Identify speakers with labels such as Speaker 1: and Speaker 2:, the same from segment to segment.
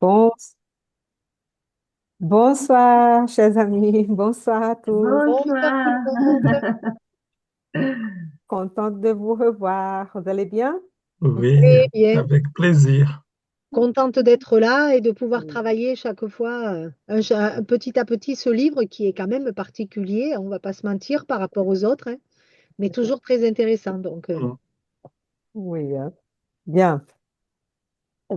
Speaker 1: Bon, bonsoir, chers amis. Bonsoir à tous.
Speaker 2: Bonsoir tout le
Speaker 3: Bonsoir.
Speaker 2: monde.
Speaker 1: Contente de vous revoir. Vous allez bien?
Speaker 3: Oui,
Speaker 2: Très bien.
Speaker 3: avec plaisir.
Speaker 2: Contente d'être là et de pouvoir travailler chaque fois petit à petit ce livre qui est quand même particulier, on va pas se mentir par rapport aux autres, hein, mais toujours très intéressant. Donc,
Speaker 3: Mm.
Speaker 1: Oui, hein. Bien.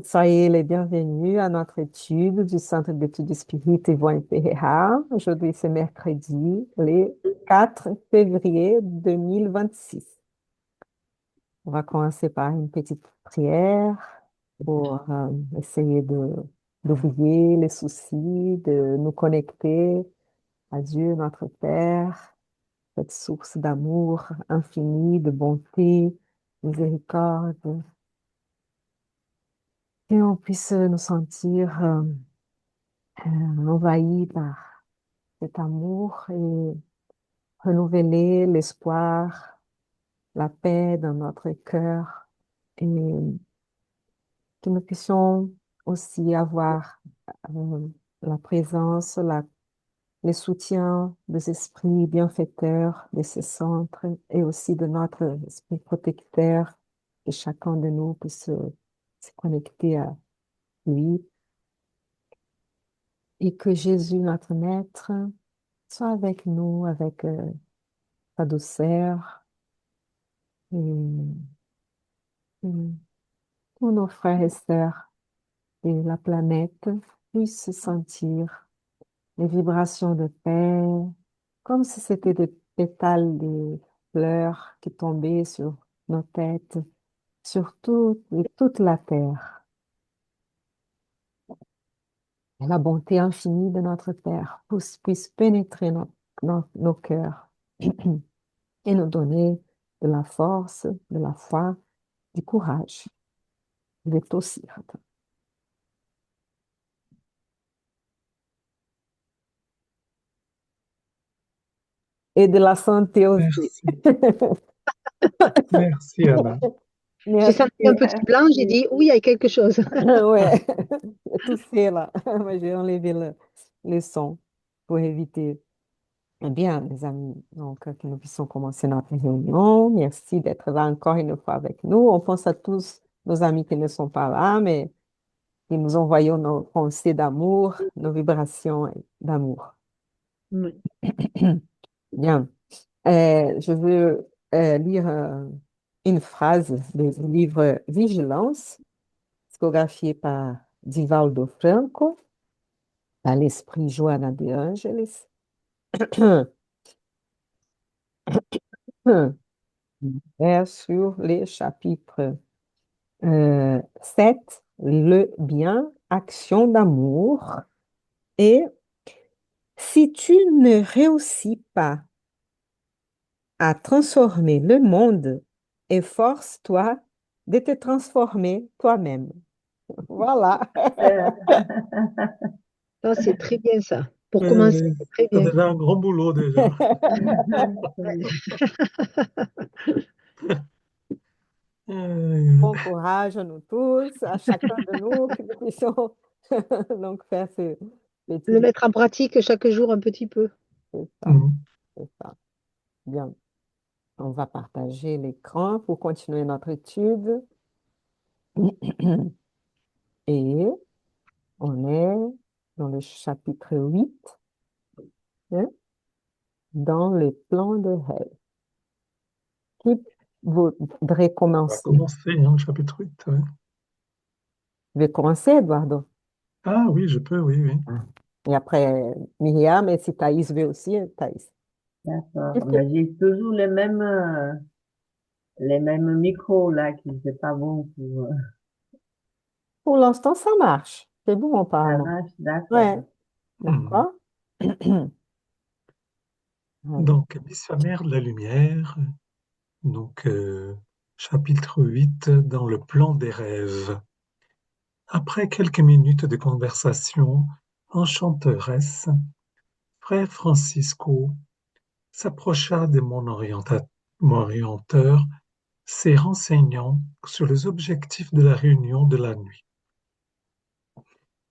Speaker 1: Soyez les bienvenus à notre étude du Centre d'études spirites Yvon Ferreira. Aujourd'hui, c'est mercredi, le 4 février 2026. On va commencer par une petite prière pour essayer d'oublier les soucis, de nous connecter à Dieu, notre Père, cette source d'amour infini, de bonté, miséricorde, et on puisse nous sentir envahis par cet amour et renouveler l'espoir, la paix dans notre cœur et que nous puissions aussi avoir la présence, le soutien des esprits bienfaiteurs de ces centres et aussi de notre esprit protecteur, que chacun de nous puisse se connecter à lui et que Jésus, notre Maître, soit avec nous, avec sa douceur et, et tous nos frères et sœurs de la planète puissent sentir les vibrations de paix, comme si c'était des pétales de fleurs qui tombaient sur nos têtes, sur toute la terre. La bonté infinie de notre Père puisse pénétrer nos cœurs et nous donner de la force, de la foi, du courage, de tossir et de la santé aussi.
Speaker 3: Merci. Merci, Anna.
Speaker 2: j'ai
Speaker 1: Merci.
Speaker 2: senti un petit blanc, j'ai dit oui, il y a quelque chose.
Speaker 1: Ouais, tousser là. Moi, j'ai enlevé le son pour éviter. Eh bien, les amis, donc que nous puissions commencer notre réunion. Merci d'être là encore une fois avec nous. On pense à tous nos amis qui ne sont pas là, mais qui nous envoyons nos pensées d'amour, nos vibrations d'amour.
Speaker 2: Oui.
Speaker 1: Bien. Je veux lire une phrase du livre Vigilance, psychographié par Divaldo Franco, à l'esprit Joana de Angelis. Est sur les chapitres 7, le bien, action d'amour. Et si tu ne réussis pas à transformer le monde, efforce-toi de te transformer toi-même. Voilà.
Speaker 2: Euh, Ça, c'est très bien ça. Pour commencer,
Speaker 3: Oui,
Speaker 2: c'est très
Speaker 3: c'est
Speaker 2: bien.
Speaker 3: déjà un grand boulot déjà.
Speaker 1: Bon
Speaker 3: Euh,
Speaker 1: courage à nous tous, à chacun de nous, que nous puissions donc faire ce
Speaker 2: Le
Speaker 1: petit.
Speaker 2: mettre en pratique chaque jour un petit peu.
Speaker 1: C'est ça,
Speaker 3: mm.
Speaker 1: c'est ça. Bien, on va partager l'écran pour continuer notre étude. Et on est dans le chapitre 8, hein, dans le plan de rêve. Qui voudrait
Speaker 3: On va
Speaker 1: commencer?
Speaker 3: commencer, hein, chapitre 8. Ouais.
Speaker 1: Je vais commencer, Eduardo.
Speaker 3: Ah oui, je peux, oui, oui.
Speaker 1: Ah. Et après, Myriam, et si Thaïs veut aussi, Thaïs.
Speaker 4: D'accord. Mais j'ai toujours les mêmes micros là qui ne sont pas bons pour.
Speaker 1: Pour l'instant, ça marche. C'est bon,
Speaker 4: Ça
Speaker 1: apparemment.
Speaker 4: marche, d'accord.
Speaker 1: Ouais,
Speaker 3: Mm.
Speaker 1: d'accord. Ouais.
Speaker 3: Donc, Missionnaire de la lumière, donc chapitre 8 dans le plan des rêves. Après quelques minutes de conversation enchanteresse, frère Francisco s'approcha de mon orienteur, se renseignant sur les objectifs de la réunion de la nuit.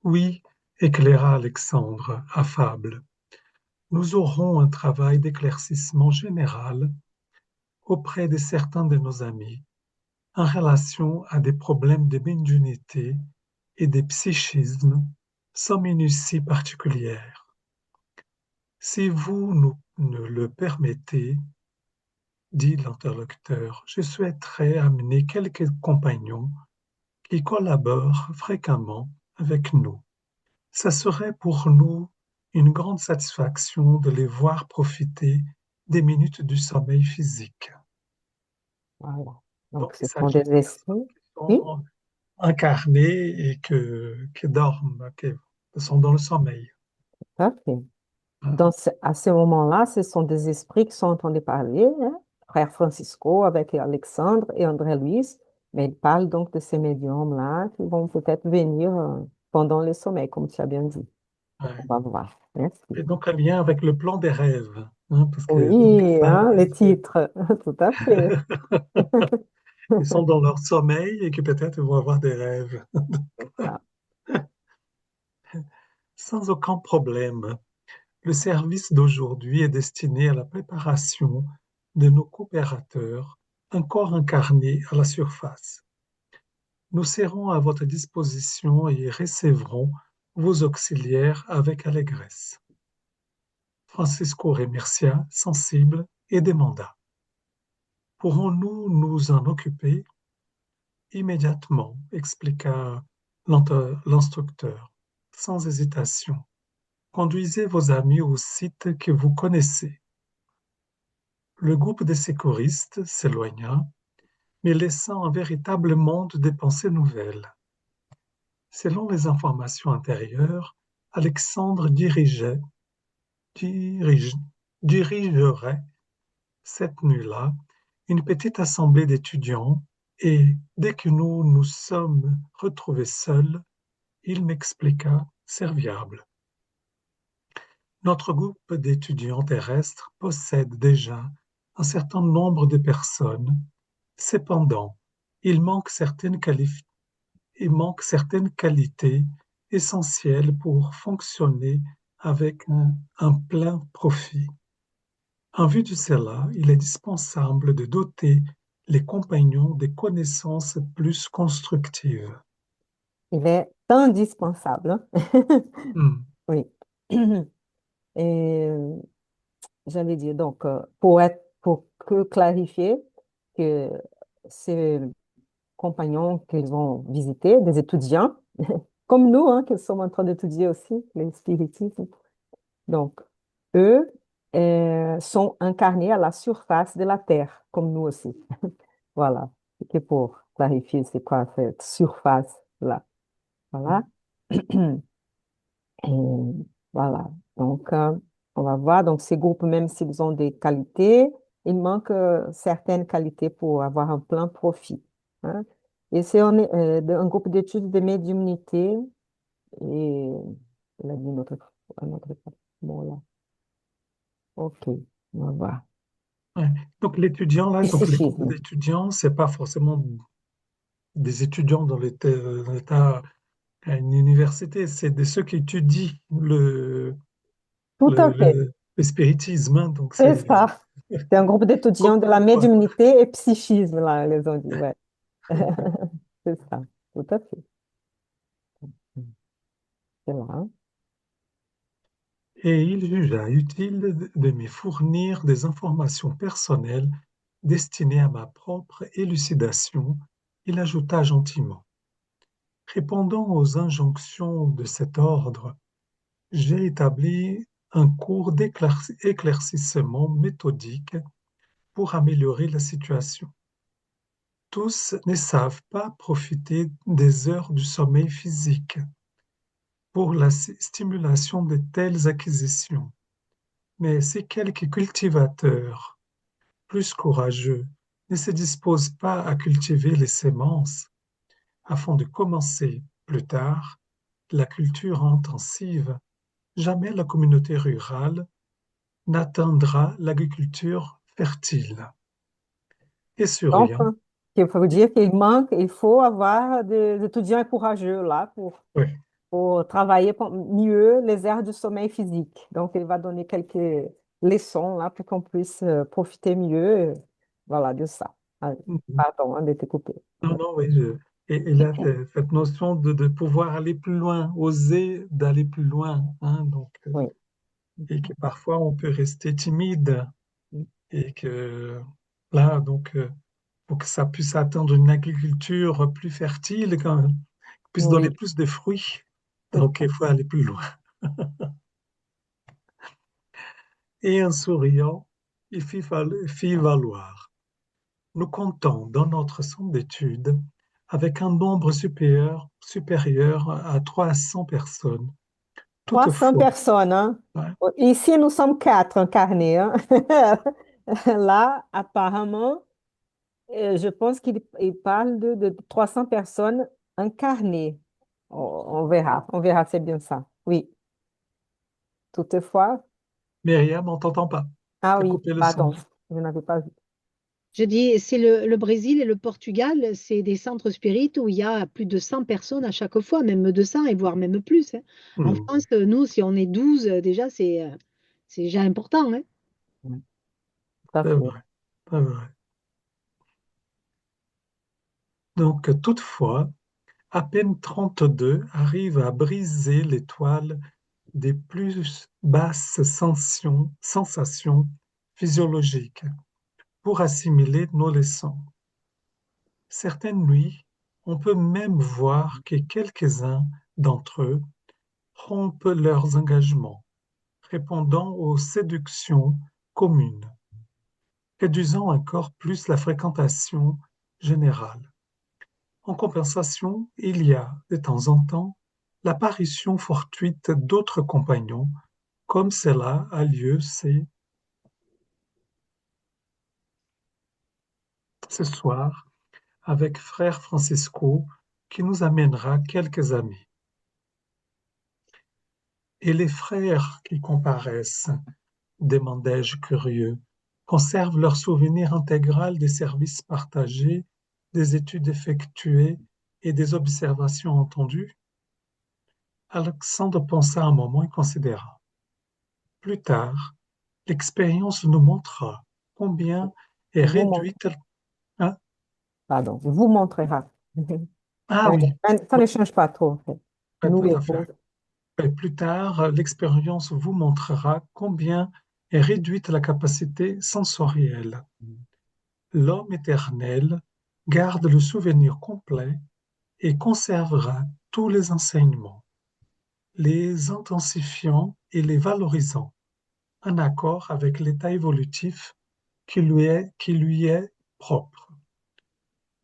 Speaker 3: Oui, éclaira Alexandre, affable. Nous aurons un travail d'éclaircissement général auprès de certains de nos amis en relation à des problèmes de médiumnité et de psychisme sans minutie particulière. Si vous nous le permettez, dit l'interlocuteur, je souhaiterais amener quelques compagnons qui collaborent fréquemment avec nous. Ça serait pour nous une grande satisfaction de les voir profiter des minutes du sommeil physique.
Speaker 1: Voilà.
Speaker 3: Donc,
Speaker 1: Donc,
Speaker 3: il
Speaker 1: ce sont
Speaker 3: s'agit
Speaker 1: des
Speaker 3: de personnes
Speaker 1: esprits.
Speaker 3: qui
Speaker 1: Oui,
Speaker 3: sont incarnées et qui dorment, qui sont dans le sommeil.
Speaker 1: tout à fait.
Speaker 3: Hein.
Speaker 1: À ce moment-là, ce sont des esprits qui sont en train de parler, hein, Frère Francisco avec Alexandre et André-Louis, mais ils parlent donc de ces médiums-là qui vont peut-être venir pendant le sommeil, comme tu as bien dit. On
Speaker 3: Ouais.
Speaker 1: va voir. Merci.
Speaker 3: Et donc, un lien avec le plan des rêves, hein, parce que donc,
Speaker 1: Oui, hein, les titres, tout à fait.
Speaker 3: ils sont dans leur sommeil et que peut-être ils vont avoir des rêves.
Speaker 1: Ah,
Speaker 3: Sans aucun problème. Le service d'aujourd'hui est destiné à la préparation de nos coopérateurs encore incarnés à la surface. Nous serons à votre disposition et recevrons vos auxiliaires avec allégresse. Francisco remercia, sensible, et demanda: pourrons-nous nous en occuper? Immédiatement, expliqua l'instructeur, sans hésitation. Conduisez vos amis au site que vous connaissez. Le groupe des secouristes s'éloigna, mais laissant un véritable monde de pensées nouvelles. Selon les informations antérieures, Alexandre dirige- dirigerait cette nuit-là une petite assemblée d'étudiants et, dès que nous nous sommes retrouvés seuls, il m'expliqua, serviable. Notre groupe d'étudiants terrestres possède déjà un certain nombre de personnes. Cependant, il manque il manque certaines qualités essentielles pour fonctionner avec un plein profit. En vue de cela, il est dispensable de doter les compagnons de connaissances plus constructives.
Speaker 1: il est indispensable, hein.
Speaker 3: Hmm.
Speaker 1: Oui. Et j'allais dire, donc, pour que clarifier que ces compagnons qu'ils vont visiter, des étudiants, comme nous, hein, qui sommes en train d'étudier aussi le spiritisme. Donc, eux sont incarnés à la surface de la Terre, comme nous aussi. Voilà. C'est pour clarifier c'est quoi cette surface-là. Voilà. Et voilà. Donc, on va voir. Donc, ces groupes, même s'ils ont des qualités, il manque certaines qualités pour avoir un plein profit, hein. Et c'est un groupe d'études de médiumnité. Et il a dit un autre mot là. OK. On va voir.
Speaker 3: Ouais. Donc l'étudiant là, donc les groupes
Speaker 1: Psychisme.
Speaker 3: d'étudiants, c'est pas forcément des étudiants dans l'état à une université, c'est de ceux qui étudient
Speaker 1: Tout à fait.
Speaker 3: le spiritisme, hein. Donc
Speaker 1: C'est
Speaker 3: c'est
Speaker 1: ça. C'est un groupe d'étudiants
Speaker 3: comme
Speaker 1: de la
Speaker 3: nous, quoi.
Speaker 1: médiumnité et psychisme, là, ils ont dit. Ouais. C'est ça. Tout à fait. C'est là, hein.
Speaker 3: Et il jugea utile de me fournir des informations personnelles destinées à ma propre élucidation. Il ajouta gentiment: répondant aux injonctions de cet ordre, j'ai établi un cours d'éclaircissement méthodique pour améliorer la situation. Tous ne savent pas profiter des heures du sommeil physique pour la stimulation de telles acquisitions, mais si quelques cultivateurs plus courageux ne se disposent pas à cultiver les semences afin de commencer plus tard la culture intensive, jamais la communauté rurale n'atteindra l'agriculture fertile. Et
Speaker 1: Donc,
Speaker 3: souriant,
Speaker 1: il faut dire qu'il manque, il faut avoir des étudiants courageux là pour
Speaker 3: oui,
Speaker 1: pour travailler mieux les aires du sommeil physique. Donc, il va donner quelques leçons là pour qu'on puisse profiter mieux, voilà, de ça. Ah,
Speaker 3: Mhm.
Speaker 1: pardon, hein, de te couper.
Speaker 3: Non, non, oui. Et là, cette notion de pouvoir aller plus loin, oser d'aller plus loin, hein, donc,
Speaker 1: Oui.
Speaker 3: et que parfois on peut rester timide et que là, donc, pour que ça puisse atteindre une agriculture plus fertile, quand même, puisse donner
Speaker 1: Oui,
Speaker 3: plus de fruits,
Speaker 1: c'est
Speaker 3: donc
Speaker 1: ça.
Speaker 3: il faut aller plus loin. Et en souriant, il fit valoir. Nous comptons dans notre centre d'études avec un nombre supérieur à 300 personnes.
Speaker 1: 300
Speaker 3: Toutefois,
Speaker 1: personnes, hein.
Speaker 3: ouais,
Speaker 1: Ici, nous sommes quatre incarnés, hein. Là, apparemment, je pense qu'il parle de 300 personnes incarnées. On verra, c'est bien ça. Oui, toutefois.
Speaker 3: Myriam, on t'entend pas.
Speaker 1: Ah
Speaker 3: Tu as
Speaker 1: oui,
Speaker 3: coupé le son.
Speaker 1: pardon, je n'avais pas vu.
Speaker 2: Je dis, c'est le Brésil et le Portugal, c'est des centres spirites où il y a plus de 100 personnes à chaque fois, même 200 et voire même plus, hein. En France,
Speaker 3: Hmm,
Speaker 2: nous, si on est 12, déjà, c'est déjà important, hein.
Speaker 1: Oui, tout à
Speaker 3: c'est
Speaker 1: fait.
Speaker 3: vrai, c'est vrai. Donc, toutefois, à peine 32 arrivent à briser l'étoile des plus basses sensations physiologiques pour assimiler nos leçons. Certaines nuits, on peut même voir que quelques-uns d'entre eux rompent leurs engagements, répondant aux séductions communes, réduisant encore plus la fréquentation générale. En compensation, il y a, de temps en temps, l'apparition fortuite d'autres compagnons, comme cela a lieu ce soir avec frère Francisco, qui nous amènera quelques amis. Et les frères qui comparaissent, demandai-je curieux, conservent leur souvenir intégral des services partagés, des études effectuées et des observations entendues? Alexandre pensa un moment et considéra. Plus tard, l'expérience nous montrera combien est
Speaker 1: Vous montre,
Speaker 3: réduite. Hein.
Speaker 1: pardon, vous montrera.
Speaker 3: Ah oui,
Speaker 1: Ça
Speaker 3: ouais,
Speaker 1: ne change pas trop, en fait.
Speaker 3: ouais,
Speaker 1: Nous
Speaker 3: tout
Speaker 1: et
Speaker 3: à fait.
Speaker 1: vous.
Speaker 3: Et plus tard, l'expérience vous montrera combien est réduite la capacité sensorielle. L'homme éternel garde le souvenir complet et conservera tous les enseignements, les intensifiant et les valorisant, en accord avec l'état évolutif qui lui est propre.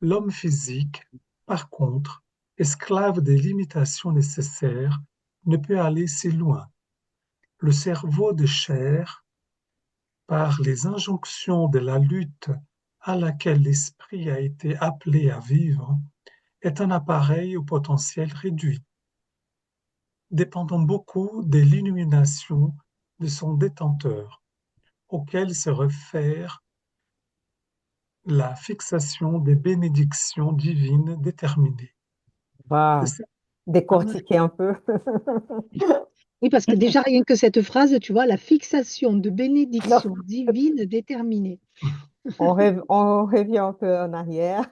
Speaker 3: L'homme physique, par contre, esclave des limitations nécessaires, ne peut aller si loin. Le cerveau de chair, par les injonctions de la lutte à laquelle l'esprit a été appelé à vivre, est un appareil au potentiel réduit, dépendant beaucoup de l'illumination de son détenteur, auquel se réfère la fixation des bénédictions divines déterminées. C'est
Speaker 1: Va
Speaker 3: ça, hein?
Speaker 1: décortiquer un peu.
Speaker 2: Oui, parce que déjà, rien que cette phrase, tu vois, la fixation de
Speaker 1: Non,
Speaker 2: bénédictions divines déterminées.
Speaker 1: on revient un peu en arrière.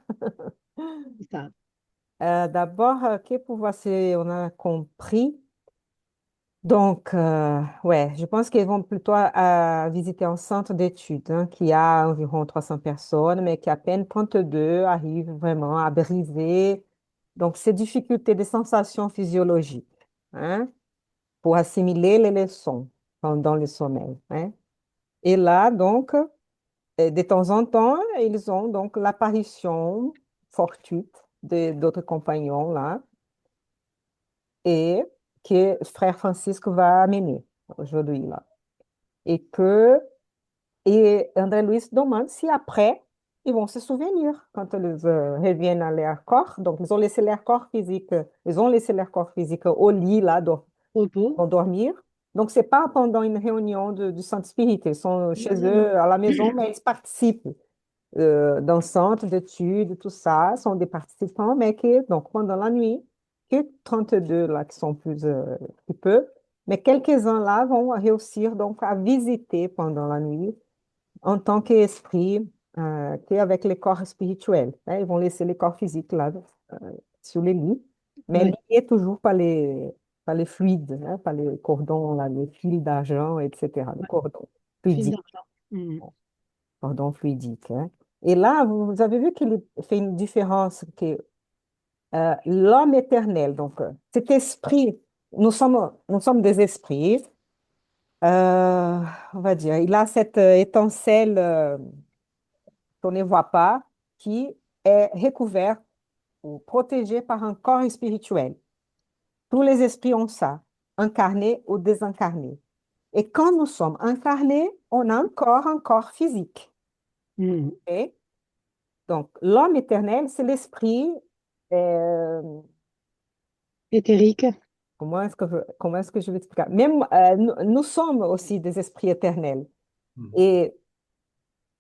Speaker 2: C'est ça.
Speaker 1: D'abord, pour voir si on a compris. Donc, ouais, je pense qu'ils vont plutôt visiter un centre d'études hein, qui a environ 300 personnes, mais qui à peine 32 arrivent vraiment à briser donc ces difficultés de sensations physiologiques hein, pour assimiler les leçons pendant le sommeil. Hein. Et là, donc, de temps en temps, ils ont donc l'apparition fortuite d'autres compagnons là et que frère Francisque va amener aujourd'hui là. Et André Luiz demande si après, ils vont se souvenir quand ils reviennent à leur corps. Donc, ils ont laissé leur corps physique, ils ont laissé leur corps physique au lit, là,
Speaker 2: Repos.
Speaker 1: pour dormir. Donc, c'est pas pendant une réunion du centre spirit. Ils sont chez
Speaker 2: Non, non, non.
Speaker 1: eux à la maison, mais ils participent dans le centre d'études, tout ça. Sont des participants, mais qui, donc, pendant la nuit, que 32 là qui sont plus peu, mais quelques-uns là vont réussir donc à visiter pendant la nuit en tant qu'esprit, qu'avec les corps spirituels, hein. Ils vont laisser les corps physiques là, sur les lits, mais
Speaker 2: Oui,
Speaker 1: liés toujours par les fluides, hein, par les cordons, là, les fils d'argent, etc., les
Speaker 2: ouais,
Speaker 1: cordons
Speaker 2: fil
Speaker 1: fluidiques,
Speaker 2: d'argent. Mhm.
Speaker 1: cordons fluidiques, hein. Et là, vous avez vu qu'il fait une différence que l'homme éternel, donc cet esprit, nous sommes des esprits, on va dire, il a cette étincelle qu'on ne voit pas, qui est recouverte ou protégée par un corps spirituel. Tous les esprits ont ça, incarnés ou désincarnés. Et quand nous sommes incarnés, on a encore un corps physique.
Speaker 2: Mhm.
Speaker 1: Ok. Donc, l'homme éternel, c'est l'esprit. euh,
Speaker 2: Éthérique.
Speaker 1: comment est-ce que je vais expliquer? Même nous sommes aussi des esprits éternels.
Speaker 3: Mhm.
Speaker 1: Et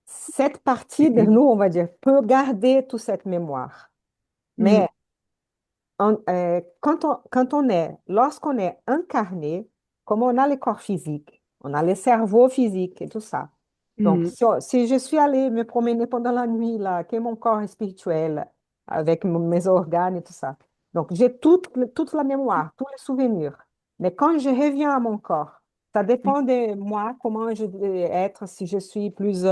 Speaker 1: cette partie de nous, on va dire, peut garder toute cette mémoire.
Speaker 2: Mhm.
Speaker 1: Mais lorsqu'on est incarné, comme on a le corps physique, on a le cerveau physique et tout ça. Donc,
Speaker 2: Mhm.
Speaker 1: si je suis allée me promener pendant la nuit, là, que mon corps est spirituel, avec mes organes et tout ça. Donc, j'ai toute la mémoire, tous les souvenirs. Mais quand je reviens à mon corps, ça dépend de moi, comment je vais être, si je suis plus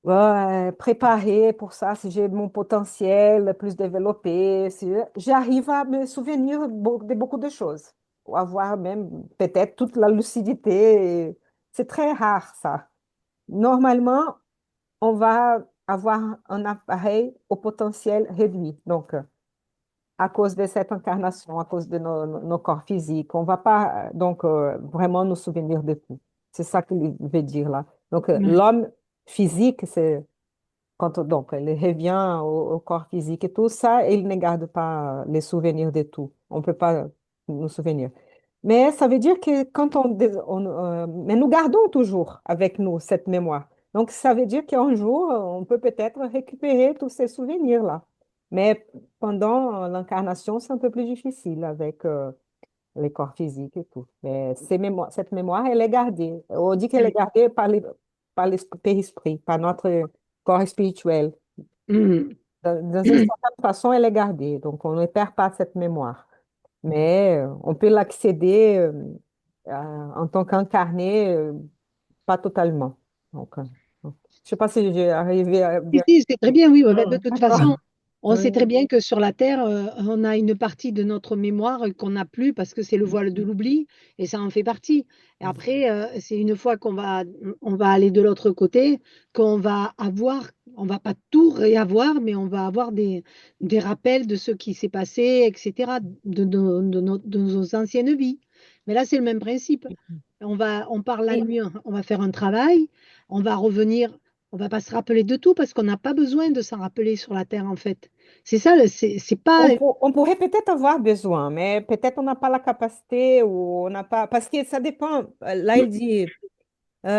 Speaker 1: ouais, préparer pour ça, si j'ai mon potentiel plus développé, si j'arrive à me souvenir de beaucoup de choses, ou avoir même peut-être toute la lucidité. C'est très rare ça. Normalement, on va avoir un appareil au potentiel réduit. Donc, à cause de cette incarnation, à cause de nos corps physiques, on ne va pas donc vraiment nous souvenir de tout. C'est ça qu'il veut dire là. Donc,
Speaker 2: Ouais.
Speaker 1: l'homme physique, c'est donc, il revient au corps physique et tout ça, et il ne garde pas les souvenirs de tout. On ne peut pas nous souvenir. Mais ça veut dire que mais nous gardons toujours avec nous cette mémoire. Donc, ça veut dire qu'un jour, on peut peut-être récupérer tous ces souvenirs-là. Mais pendant l'incarnation, c'est un peu plus difficile avec les corps physiques et tout. Mais cette mémoire, elle est gardée. On dit qu'elle est gardée par l'esprit, par notre corps spirituel.
Speaker 2: Mhm.
Speaker 1: Dans une certaine façon, elle est gardée. Donc, on ne perd pas cette mémoire. Mais on peut l'accéder en tant qu'incarné, pas totalement. Donc, je ne sais pas si j'ai arrivé à
Speaker 2: Si,
Speaker 1: bien.
Speaker 2: si, c'est très bien, oui. Ouais, bah, de toute
Speaker 1: D'accord.
Speaker 2: façon, on sait
Speaker 1: Oui.
Speaker 2: très bien que sur la Terre, on a une partie de notre mémoire qu'on n'a plus parce que c'est le voile de l'oubli et ça en fait partie. Et après, c'est une fois on va aller de l'autre côté qu'on va avoir, on va pas tout réavoir, mais on va avoir des rappels de ce qui s'est passé, etc., de nos anciennes vies. Mais là, c'est le même principe. On part la
Speaker 1: Et
Speaker 2: nuit, on va faire un travail, on va revenir. On va pas se rappeler de tout parce qu'on n'a pas besoin de s'en rappeler sur la Terre, en fait. C'est ça, c'est pas.
Speaker 1: on pourrait peut-être avoir besoin, mais peut-être on n'a pas la capacité ou on n'a pas. Parce que ça dépend. Là, il dit.
Speaker 2: Moi,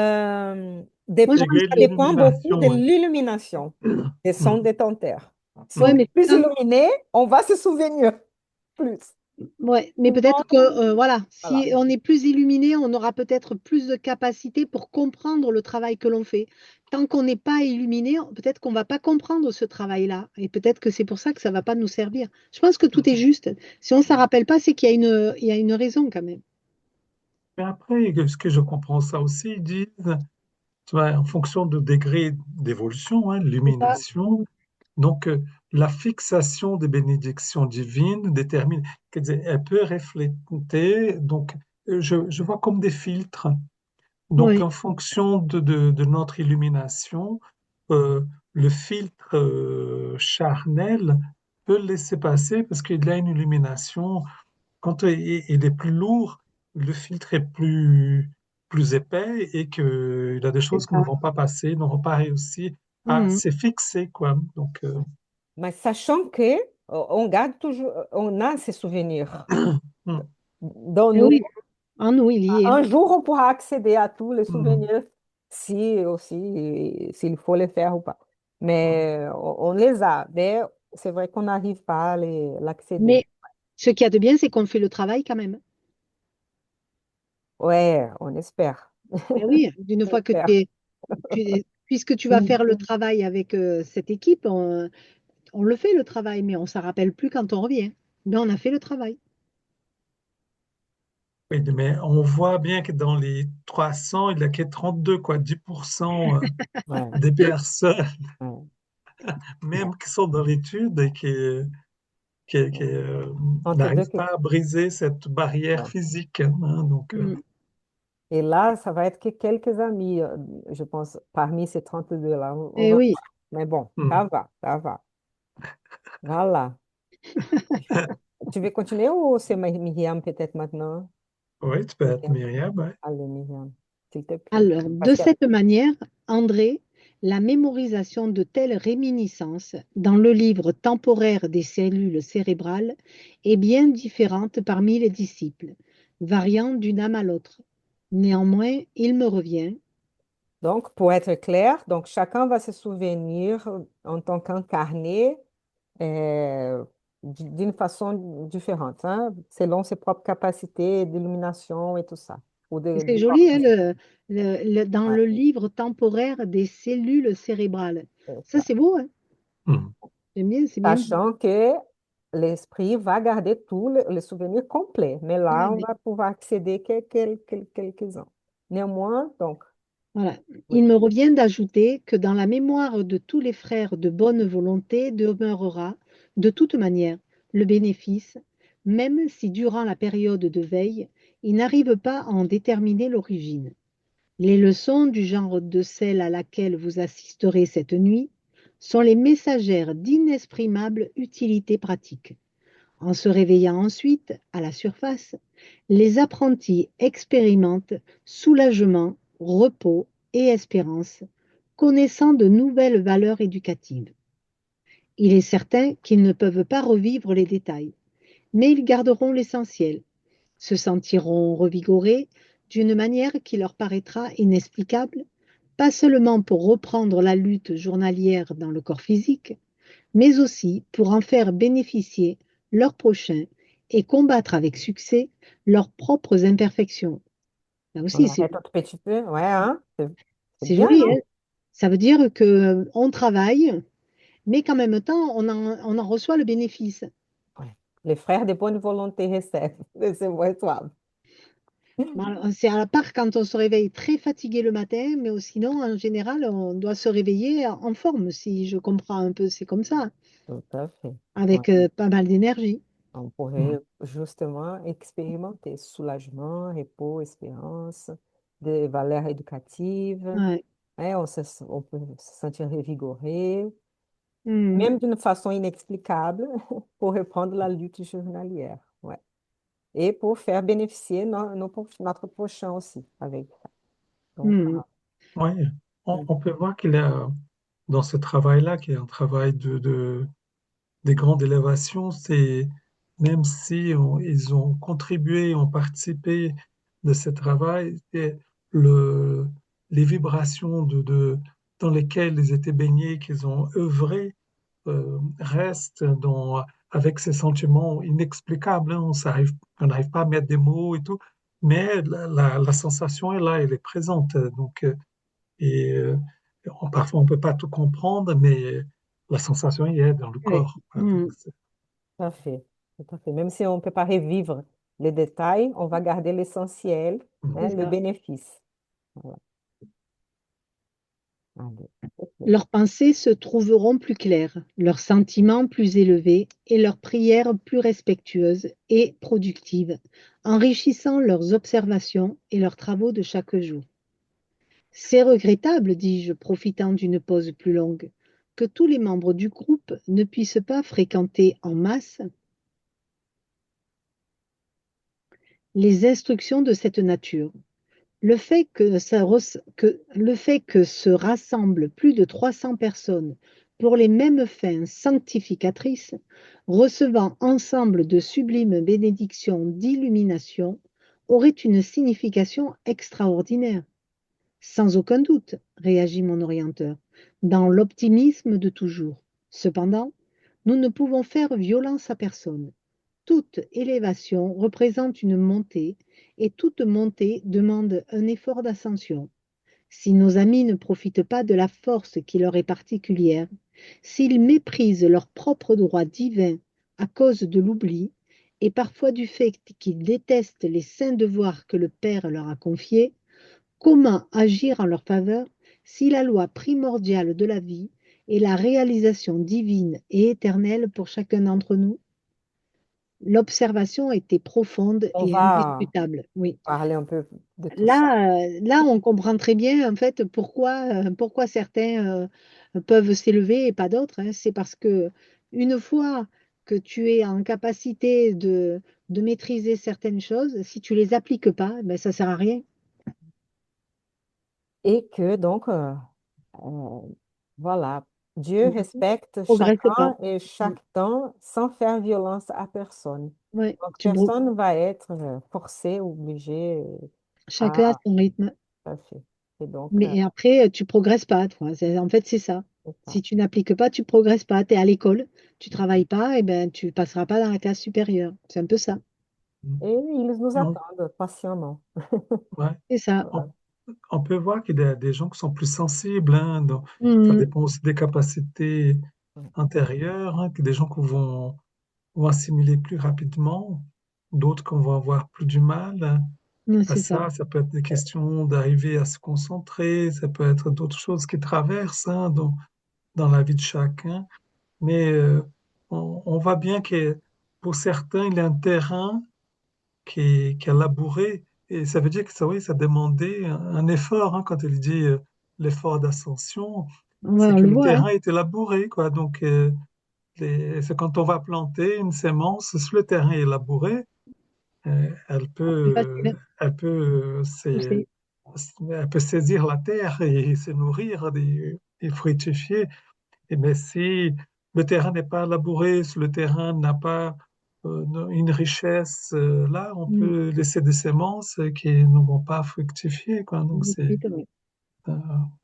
Speaker 2: je pense
Speaker 3: Intégrer
Speaker 1: Ça
Speaker 2: que.
Speaker 1: dépend beaucoup de
Speaker 3: l'illumination, ouais.
Speaker 1: l'illumination des
Speaker 3: Mhm.
Speaker 1: sons détenteurs. Si on
Speaker 2: Ouais,
Speaker 1: est
Speaker 2: mais
Speaker 1: plus
Speaker 2: ça,
Speaker 1: illuminé, on va se souvenir plus.
Speaker 2: ouais, mais
Speaker 1: Sinon,
Speaker 2: peut-être que, voilà,
Speaker 1: voilà.
Speaker 2: si on est plus illuminé, on aura peut-être plus de capacité pour comprendre le travail que l'on fait. Tant qu'on n'est pas illuminé, peut-être qu'on va pas comprendre ce travail-là. Et peut-être que c'est pour ça que ça va pas nous servir. Je pense que tout est juste. Si on ne s'en rappelle pas, c'est il y a une raison quand même.
Speaker 3: Mais après, ce que je comprends ça aussi, ils disent, tu vois, en fonction du degré d'évolution, hein,
Speaker 2: C'est ça.
Speaker 3: l'illumination, donc la fixation des bénédictions divines détermine, elle peut refléter, donc je vois comme des filtres. Donc,
Speaker 2: Oui.
Speaker 3: en fonction de notre illumination, euh, le filtre charnel peut le laisser passer parce qu'il a une illumination. Quand il est plus lourd, le filtre est plus épais et qu'il a des
Speaker 2: C'est
Speaker 3: choses qui ne
Speaker 2: ça.
Speaker 3: vont pas passer, ne vont pas réussir à
Speaker 2: Mhm.
Speaker 3: se fixer, quoi. Donc,
Speaker 1: Mais sachant que on garde toujours, on a ces souvenirs
Speaker 3: hum,
Speaker 1: dans
Speaker 2: Eh
Speaker 1: nous.
Speaker 2: oui, en nous, il y est.
Speaker 1: Un jour, on pourra accéder à tous les
Speaker 3: hum,
Speaker 1: souvenirs, si aussi, s'il faut les faire ou pas.
Speaker 3: hum.
Speaker 1: Mais on les a. Mais c'est vrai qu'on n'arrive pas à l'accéder.
Speaker 2: Ce qu'il y a de bien, c'est qu'on fait le travail quand même.
Speaker 1: Ouais, on espère.
Speaker 2: Ben oui, d'une
Speaker 1: On
Speaker 2: fois que
Speaker 1: espère.
Speaker 2: puisque tu vas
Speaker 1: Mm.
Speaker 2: faire le travail avec cette équipe, on le fait le travail, mais on ne s'en rappelle plus quand on revient. Mais on a fait le travail.
Speaker 3: Oui, mais on voit bien que dans les 300, il n'y a que 32, quoi, 10%
Speaker 1: Ouais,
Speaker 3: des personnes,
Speaker 1: ouais,
Speaker 3: même qui sont dans l'étude et qui,
Speaker 1: ouais. Entre deux,
Speaker 3: n'arrivent pas à briser cette barrière
Speaker 1: ouais.
Speaker 3: physique, hein. Donc,
Speaker 2: Mm.
Speaker 1: Et là, ça va être que quelques amis, je pense, parmi ces 32-là. On
Speaker 2: Eh
Speaker 1: va...
Speaker 2: oui,
Speaker 1: Mais bon, ça
Speaker 3: hmm.
Speaker 1: va, ça va. Voilà. Tu veux continuer ou c'est Myriam peut-être maintenant?
Speaker 3: Oui, tu peux être
Speaker 1: Myriam.
Speaker 3: Myriam, ouais.
Speaker 1: Allez, Myriam, s'il te plaît.
Speaker 2: alors,
Speaker 1: Parce
Speaker 2: de
Speaker 1: que,
Speaker 2: cette manière, André, la mémorisation de telles réminiscences dans le livre temporaire des cellules cérébrales est bien différente parmi les disciples, variant d'une âme à l'autre. Néanmoins, il me revient,
Speaker 1: donc, pour être clair, donc chacun va se souvenir en tant qu'incarné euh, d'une façon différente, hein, selon ses propres capacités d'illumination et tout ça. Ou
Speaker 2: et
Speaker 1: de
Speaker 2: c'est joli, hein,
Speaker 1: corps.
Speaker 2: dans
Speaker 1: Ouais,
Speaker 2: le livre temporaire des cellules cérébrales.
Speaker 1: c'est
Speaker 2: Ça,
Speaker 1: ça.
Speaker 2: c'est beau, hein?
Speaker 3: Hmm.
Speaker 2: J'aime bien, c'est bien dit.
Speaker 1: Sachant que l'esprit va garder tout le souvenir complet, mais là, on
Speaker 2: Ouais.
Speaker 1: va pouvoir accéder que quelques-uns. Néanmoins, donc,
Speaker 2: Voilà.
Speaker 1: oui,
Speaker 2: Il me revient d'ajouter que dans la mémoire de tous les frères de bonne volonté demeurera, de toute manière, le bénéfice, même si durant la période de veille, ils n'arrivent pas à en déterminer l'origine. Les leçons du genre de celle à laquelle vous assisterez cette nuit sont les messagères d'inexprimable utilité pratique. En se réveillant ensuite, à la surface, les apprentis expérimentent soulagement, repos et espérance, connaissant de nouvelles valeurs éducatives. Il est certain qu'ils ne peuvent pas revivre les détails, mais ils garderont l'essentiel, se sentiront revigorés d'une manière qui leur paraîtra inexplicable, pas seulement pour reprendre la lutte journalière dans le corps physique, mais aussi pour en faire bénéficier leurs prochains et combattre avec succès leurs propres imperfections. Là
Speaker 1: on
Speaker 2: aussi,
Speaker 1: arrête un petit peu. Ouais, hein, c'est
Speaker 2: c'est
Speaker 1: bien,
Speaker 2: joli, hein?
Speaker 1: non?
Speaker 2: Ça veut dire que on travaille, mais qu'en même temps, on en reçoit le bénéfice.
Speaker 1: Ouais. Les frères de bonne volonté reçoivent de ce reçoivent.
Speaker 2: Bon, c'est à la part quand on se réveille très fatigué le matin, mais sinon, en général, on doit se réveiller en forme, si je comprends un peu, c'est comme ça,
Speaker 1: Tout à fait. Ouais.
Speaker 2: avec pas mal d'énergie.
Speaker 1: On
Speaker 3: Hmm.
Speaker 1: pourrait justement expérimenter soulagement, repos, espérance, des valeurs éducatives.
Speaker 2: Ouais.
Speaker 1: Hein, on peut se sentir revigoré,
Speaker 2: Mhm.
Speaker 1: même d'une façon inexplicable, pour reprendre la lutte journalière. Ouais. Et pour faire bénéficier notre prochain aussi avec ça. Donc,
Speaker 2: Mhm.
Speaker 3: Oui, on peut voir qu'il y a, dans ce travail-là, qui est un travail des grandes élévations, c'est même si ils ont contribué, ont participé de ce travail, et le, les vibrations dans lesquelles ils étaient baignés, qu'ils ont œuvré, restent avec ces sentiments inexplicables, hein. On n'arrive pas à mettre des mots et tout, mais la sensation est là, elle est présente. Donc, et parfois, on ne peut pas tout comprendre, mais la sensation y est dans le
Speaker 2: Ouais.
Speaker 3: corps, quoi. Donc,
Speaker 2: Mhm.
Speaker 1: tout à fait. Tout à fait. Même si on ne peut pas revivre les détails, on va garder l'essentiel,
Speaker 2: C'est
Speaker 1: hein, le
Speaker 2: ça.
Speaker 1: bénéfice. Voilà. Allez. Ok.
Speaker 2: Leurs pensées se trouveront plus claires, leurs sentiments plus élevés et leurs prières plus respectueuses et productives, enrichissant leurs observations et leurs travaux de chaque jour. C'est regrettable, dis-je, profitant d'une pause plus longue, que tous les membres du groupe ne puissent pas fréquenter en masse les instructions de cette nature. Le fait que se rassemblent plus de 300 personnes pour les mêmes fins sanctificatrices, recevant ensemble de sublimes bénédictions d'illumination, aurait une signification extraordinaire. Sans aucun doute, réagit mon orienteur, dans l'optimisme de toujours. Cependant, nous ne pouvons faire violence à personne. toute élévation représente une montée et toute montée demande un effort d'ascension. Si nos amis ne profitent pas de la force qui leur est particulière, s'ils méprisent leurs propres droits divins à cause de l'oubli, et parfois du fait qu'ils détestent les saints devoirs que le Père leur a confiés, comment agir en leur faveur si la loi primordiale de la vie est la réalisation divine et éternelle pour chacun d'entre nous? L'observation était profonde
Speaker 1: On
Speaker 2: et
Speaker 1: va
Speaker 2: indiscutable. Oui.
Speaker 1: parler un peu de tout ça.
Speaker 2: Là, on comprend très bien en fait pourquoi certains peuvent s'élever et pas d'autres, hein. C'est parce que une fois que tu es en capacité de maîtriser certaines choses, si tu les appliques pas, ben, ça sert à rien.
Speaker 1: Et que donc, euh, voilà, Dieu
Speaker 2: Du coup,
Speaker 1: respecte
Speaker 2: progresse pas.
Speaker 1: chacun et
Speaker 2: Mm.
Speaker 1: chaque temps sans faire violence à personne.
Speaker 2: Ouais,
Speaker 1: Donc, personne ne va être forcé, obligé à
Speaker 2: chacun a son rythme.
Speaker 1: à faire. Et donc,
Speaker 2: Mais et après, tu progresses pas, toi. En fait, c'est ça.
Speaker 1: c'est ça.
Speaker 2: Si tu n'appliques pas, tu progresses pas. Tu es à l'école, tu travailles pas, et ben tu passeras pas dans la classe supérieure. C'est un peu ça.
Speaker 1: Et ils nous
Speaker 3: Et
Speaker 1: attendent patiemment.
Speaker 3: ouais,
Speaker 2: C'est ça.
Speaker 3: on, on peut voir qu'il y a des gens qui sont plus sensibles, hein, ça
Speaker 2: Mhm.
Speaker 3: dépend aussi des capacités intérieures, hein, que des gens qui vont assimiler plus rapidement, d'autres qui vont avoir plus du mal
Speaker 2: Non,
Speaker 3: à
Speaker 2: c'est ça.
Speaker 3: ça. Ça peut être des questions d'arriver à se concentrer, ça peut être d'autres choses qui traversent, hein, dans la vie de chacun. Mais on voit bien que pour certains, il y a un terrain qui a labouré. Et ça veut dire que ça, oui, ça demandait un effort, hein, quand il dit l'effort d'ascension,
Speaker 2: Ouais,
Speaker 3: c'est
Speaker 2: on
Speaker 3: que
Speaker 2: le
Speaker 3: le
Speaker 2: voit, hein.
Speaker 3: terrain était labouré, quoi. Donc, c'est quand on va planter une sémence, si le terrain est labouré,
Speaker 2: C'est facile.
Speaker 3: c'est, elle peut saisir la terre et se nourrir et fructifier. Et mais si le terrain n'est pas labouré, si le terrain n'a pas une richesse, là, on
Speaker 2: Mhm.
Speaker 3: peut laisser des semences qui ne vont pas fructifier, quoi. Donc, c'est
Speaker 2: Ouais.
Speaker 3: euh,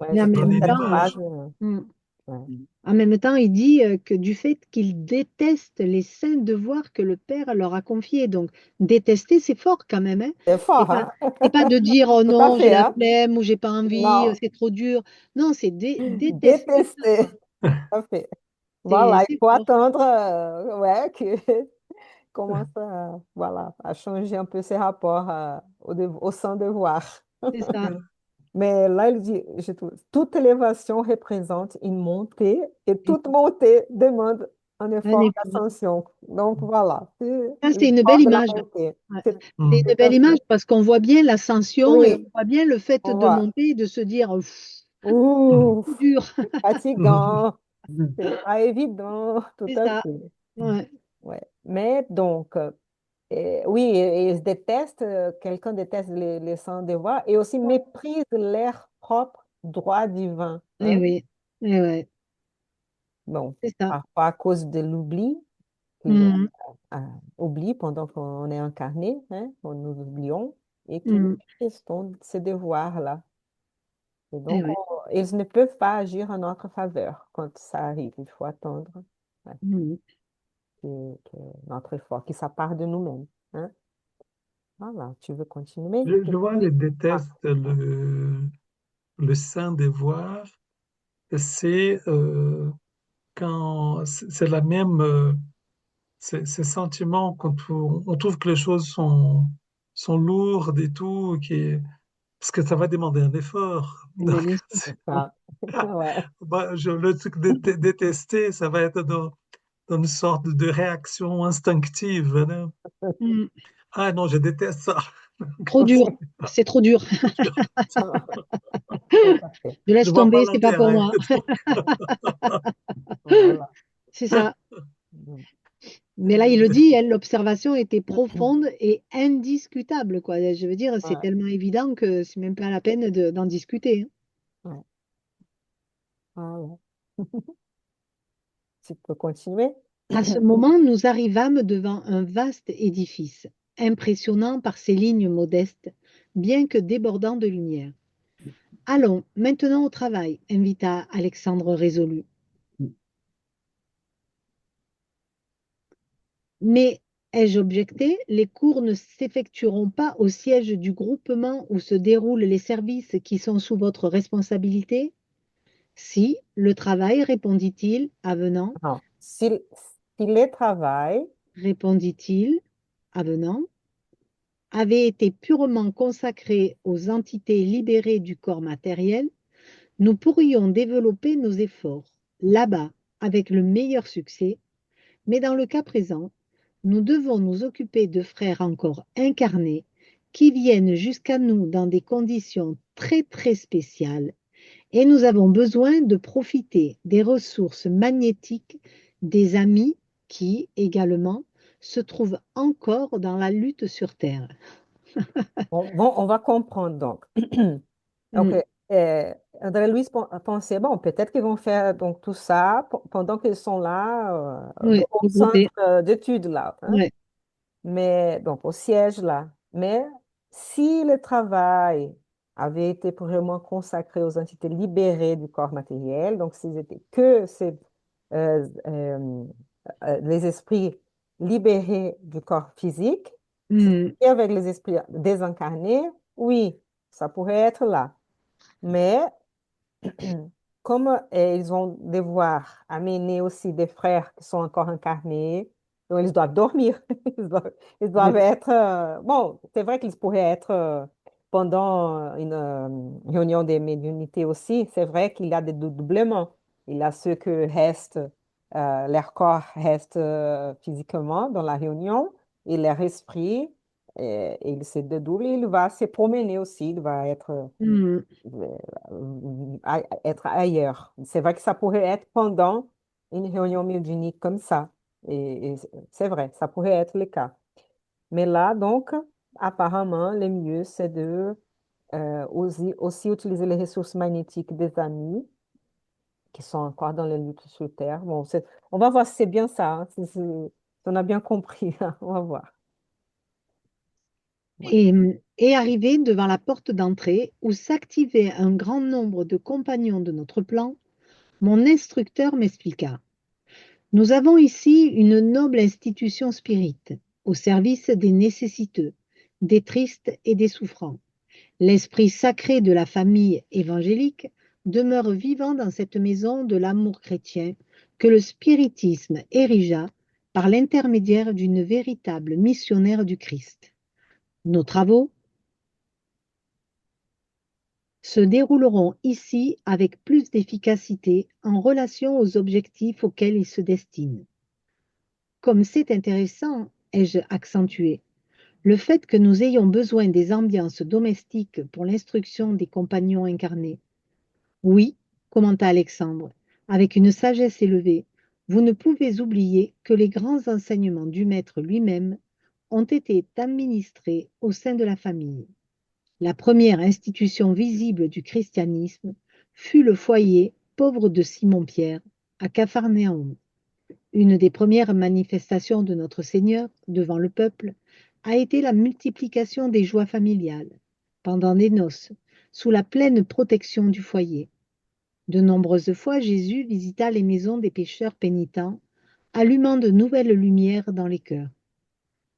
Speaker 1: Ouais,
Speaker 2: Mais
Speaker 1: je
Speaker 2: en
Speaker 3: pour
Speaker 1: trouve
Speaker 3: donner
Speaker 2: même
Speaker 3: une
Speaker 1: cette
Speaker 2: temps,
Speaker 1: phrase,
Speaker 3: image.
Speaker 2: mhm.
Speaker 1: ouais.
Speaker 2: En même temps, il dit que du fait qu'il déteste les saints devoirs que le Père leur a confiés. Donc, détester, c'est fort quand même, hein.
Speaker 1: C'est
Speaker 2: C'est
Speaker 1: fort,
Speaker 2: pas,
Speaker 1: hein?
Speaker 2: c'est pas de dire oh
Speaker 1: Tout à
Speaker 2: non, j'ai
Speaker 1: fait,
Speaker 2: la
Speaker 1: hein?
Speaker 2: flemme ou j'ai pas envie,
Speaker 1: Non,
Speaker 2: c'est trop dur. Non, c'est détester ça,
Speaker 1: détester.
Speaker 2: quoi.
Speaker 1: Tout à fait. Voilà, il
Speaker 2: C'est
Speaker 1: faut
Speaker 2: fort,
Speaker 1: attendre, ouais, que commence à, voilà, à changer un peu ses rapports au sans devoir.
Speaker 2: c'est ça.
Speaker 1: Mais là, il dit, je trouve, toute élévation représente une montée et toute montée demande un
Speaker 2: Un
Speaker 1: effort
Speaker 2: effort.
Speaker 1: d'ascension. Donc voilà, c'est
Speaker 2: Ça, c'est une
Speaker 1: l'effort
Speaker 2: belle
Speaker 1: de la
Speaker 2: image.
Speaker 1: montée.
Speaker 2: Ouais. C'est
Speaker 3: Hmm.
Speaker 2: une
Speaker 1: C'est
Speaker 2: belle
Speaker 1: un
Speaker 2: image
Speaker 1: fait.
Speaker 2: parce qu'on voit bien l'ascension et on
Speaker 1: Oui,
Speaker 2: voit bien le fait
Speaker 1: on
Speaker 2: de
Speaker 1: voit.
Speaker 2: monter et de se dire pff,
Speaker 1: Ouh,
Speaker 2: c'est dur.
Speaker 1: c'est fatigant, c'est pas évident, tout
Speaker 2: C'est
Speaker 1: à
Speaker 2: ça.
Speaker 1: fait.
Speaker 2: Ouais.
Speaker 1: Ouais. Mais donc, oui, et ils détestent, quelqu'un déteste les sans-devoir et aussi méprise leurs propres droits divins.
Speaker 2: Eh
Speaker 1: Hein?
Speaker 2: oui. Eh ouais.
Speaker 1: Bon,
Speaker 2: C'est ça.
Speaker 1: parfois à cause de l'oubli, qu'il
Speaker 2: Mhm.
Speaker 1: oublie pendant qu'on est incarné, hein, nous oublions et qui
Speaker 2: Mhm.
Speaker 1: méprisent ces devoirs-là. Et
Speaker 2: Eh
Speaker 1: donc,
Speaker 2: ouais.
Speaker 1: ils ne peuvent pas agir en notre faveur quand ça arrive. Il faut attendre, ouais,
Speaker 2: Mhm.
Speaker 1: que notre effort, que ça part de nous-mêmes. Hein. Voilà, tu veux continuer?
Speaker 3: Je vois les
Speaker 1: Ah,
Speaker 3: détestes, le saint devoir, c'est quand c'est la même, ces sentiments quand on trouve que les choses sont lourdes et tout, parce que ça va demander un effort.
Speaker 2: Mais
Speaker 3: Donc,
Speaker 2: bien sûr.
Speaker 1: c'est ça. Ouais.
Speaker 3: le truc de détester, ça va être dans une sorte de réaction instinctive, hein.
Speaker 2: Mhm.
Speaker 3: Ah non, je déteste ça.
Speaker 2: Trop dur. C'est trop dur.
Speaker 1: Tout à fait.
Speaker 2: Je
Speaker 3: Je
Speaker 2: laisse
Speaker 3: vois pas
Speaker 2: tomber, c'est pas pour
Speaker 3: l'intérêt.
Speaker 2: moi.
Speaker 1: Voilà.
Speaker 2: C'est ça. Mais là, il le dit, hein, l'observation était profonde et indiscutable, quoi. Je veux dire, c'est
Speaker 1: Ouais,
Speaker 2: tellement évident que c'est même pas la peine d'en discuter, hein.
Speaker 1: ouais. Voilà. Tu peux continuer?
Speaker 2: À ce moment, nous arrivâmes devant un vaste édifice, impressionnant par ses lignes modestes, bien que débordant de lumière. Allons, maintenant au travail, invita Alexandre résolu. Mais Ai-je objecté, les cours ne s'effectueront pas au siège du groupement où se déroulent les services qui sont sous votre responsabilité? Si, le travail, répondit-il, avenant,
Speaker 1: Non. Si le travail,
Speaker 2: répondit-il, avenant, avait été purement consacré aux entités libérées du corps matériel, nous pourrions développer nos efforts là-bas avec le meilleur succès, mais dans le cas présent, nous devons nous occuper de frères encore incarnés qui viennent jusqu'à nous dans des conditions très très spéciales et nous avons besoin de profiter des ressources magnétiques des amis qui, également, se trouvent encore dans la lutte sur Terre.
Speaker 1: on va comprendre donc. Ok.
Speaker 2: Mm.
Speaker 1: André Louis pensait, bon, peut-être qu'ils vont faire donc tout ça pendant qu'ils sont là,
Speaker 2: Oui,
Speaker 1: au centre
Speaker 2: regroupés.
Speaker 1: d'études là, hein.
Speaker 2: Ouais.
Speaker 1: Mais donc au siège là. Mais si le travail avait été vraiment consacré aux entités libérées du corps matériel, donc s'ils étaient que les esprits libérés du corps physique,
Speaker 2: Mm.
Speaker 1: et avec les esprits désincarnés, oui, ça pourrait être là. Mais comme ils vont devoir amener aussi des frères qui sont encore incarnés, donc ils doivent dormir. Ils doivent
Speaker 2: Ouais.
Speaker 1: être... bon, c'est vrai qu'ils pourraient être pendant une réunion des médiumnités aussi. C'est vrai qu'il y a des doublements. Il y a ceux que restent, leur corps reste physiquement dans la réunion et leur esprit, il se dédouble et il va se promener aussi. Il va être
Speaker 2: Mm.
Speaker 1: être ailleurs. C'est vrai que ça pourrait être pendant une réunion médiumnique comme ça. Et c'est vrai, ça pourrait être le cas. Mais là, donc, apparemment, le mieux, c'est de aussi utiliser les ressources magnétiques des amis qui sont encore dans les luttes sur Terre. Bon, on va voir si c'est bien ça, hein, si on a bien compris, hein, on va voir. Ouais.
Speaker 2: Et arrivé devant la porte d'entrée où s'activait un grand nombre de compagnons de notre plan, mon instructeur m'expliqua. Nous avons ici une noble institution spirite, au service des nécessiteux, des tristes et des souffrants. L'esprit sacré de la famille évangélique demeure vivant dans cette maison de l'amour chrétien que le spiritisme érigea par l'intermédiaire d'une véritable missionnaire du Christ. Nos travaux se dérouleront ici avec plus d'efficacité en relation aux objectifs auxquels ils se destinent. Comme c'est intéressant, ai-je accentué, le fait que nous ayons besoin des ambiances domestiques pour l'instruction des compagnons incarnés. Oui, commenta Alexandre, avec une sagesse élevée, vous ne pouvez oublier que les grands enseignements du Maître lui-même ont été administrés au sein de la famille. La première institution visible du christianisme fut le foyer pauvre de Simon-Pierre à Capharnaüm. Une des premières manifestations de notre Seigneur devant le peuple a été la multiplication des joies familiales, pendant des noces, sous la pleine protection du foyer. De nombreuses fois, Jésus visita les maisons des pécheurs pénitents, allumant de nouvelles lumières dans les cœurs.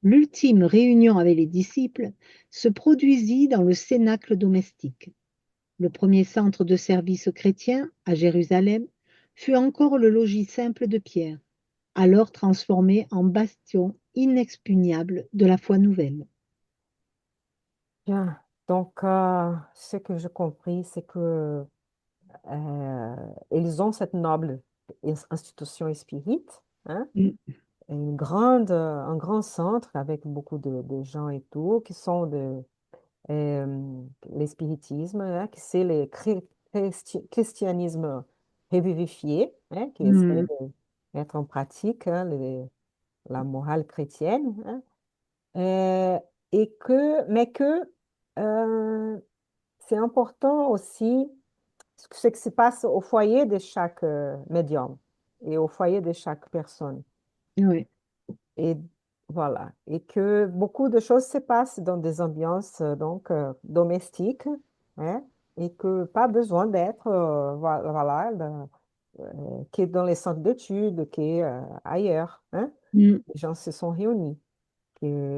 Speaker 2: L'ultime réunion avec les disciples se produisit dans le cénacle domestique. Le premier centre de service chrétien, à Jérusalem, fut encore le logis simple de Pierre, alors transformé en bastion inexpugnable de la foi nouvelle.
Speaker 1: Bien. Donc, ce que j'ai compris, c'est que ils ont cette noble institution spirite, hein,
Speaker 2: Mm,
Speaker 1: un grand centre avec beaucoup de gens et tout, qui sont les spiritismes, hein, qui c'est le christianisme revivifié, hein, qui essaie
Speaker 2: mm,
Speaker 1: de mettre en pratique, hein, la morale chrétienne, hein, euh, mais que euh, c'est important aussi ce qui se passe au foyer de chaque médium et au foyer de chaque personne.
Speaker 2: ouais.
Speaker 1: Et voilà. Et que beaucoup de choses se passent dans des ambiances donc domestiques, hein, et que pas besoin d'être voilà, qui est dans les centres d'études, qui est ailleurs, hein.
Speaker 2: Mm.
Speaker 1: Les gens se sont réunis.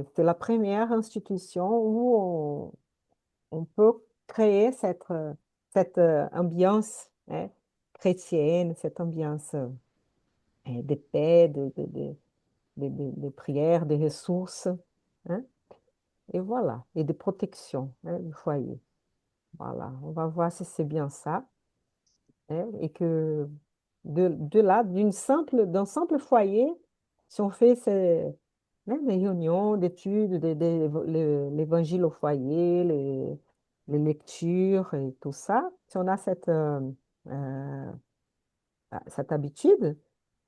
Speaker 1: que c'est la première institution où on peut créer cette ambiance, hein, chrétienne, cette ambiance de paix, de prière, de ressources, hein, et voilà, et de protection, hein, du foyer. Voilà, on va voir si c'est bien ça, hein, et que de là, d'un simple foyer, si on fait hein, des réunions d'études, l'évangile au foyer, les lectures et tout ça, si on a euh, cette habitude,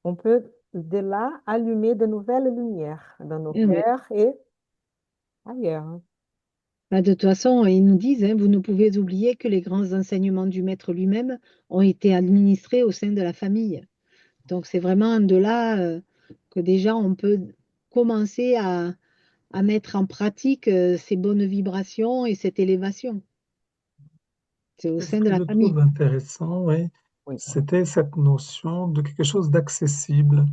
Speaker 1: on peut de là allumer de nouvelles lumières dans nos
Speaker 2: Eh oui.
Speaker 1: cœurs et ailleurs, hein.
Speaker 2: Bah, de toute façon, ils nous disent, hein, vous ne pouvez oublier que les grands enseignements du maître lui-même ont été administrés au sein de la famille. Donc, c'est vraiment de là que déjà on peut commencer à mettre en pratique ces bonnes vibrations et cette élévation. C'est au
Speaker 3: Et ce
Speaker 2: sein de
Speaker 3: que
Speaker 2: la
Speaker 3: je
Speaker 2: famille.
Speaker 3: trouve intéressant, oui,
Speaker 1: Oui,
Speaker 3: c'était cette notion de quelque chose d'accessible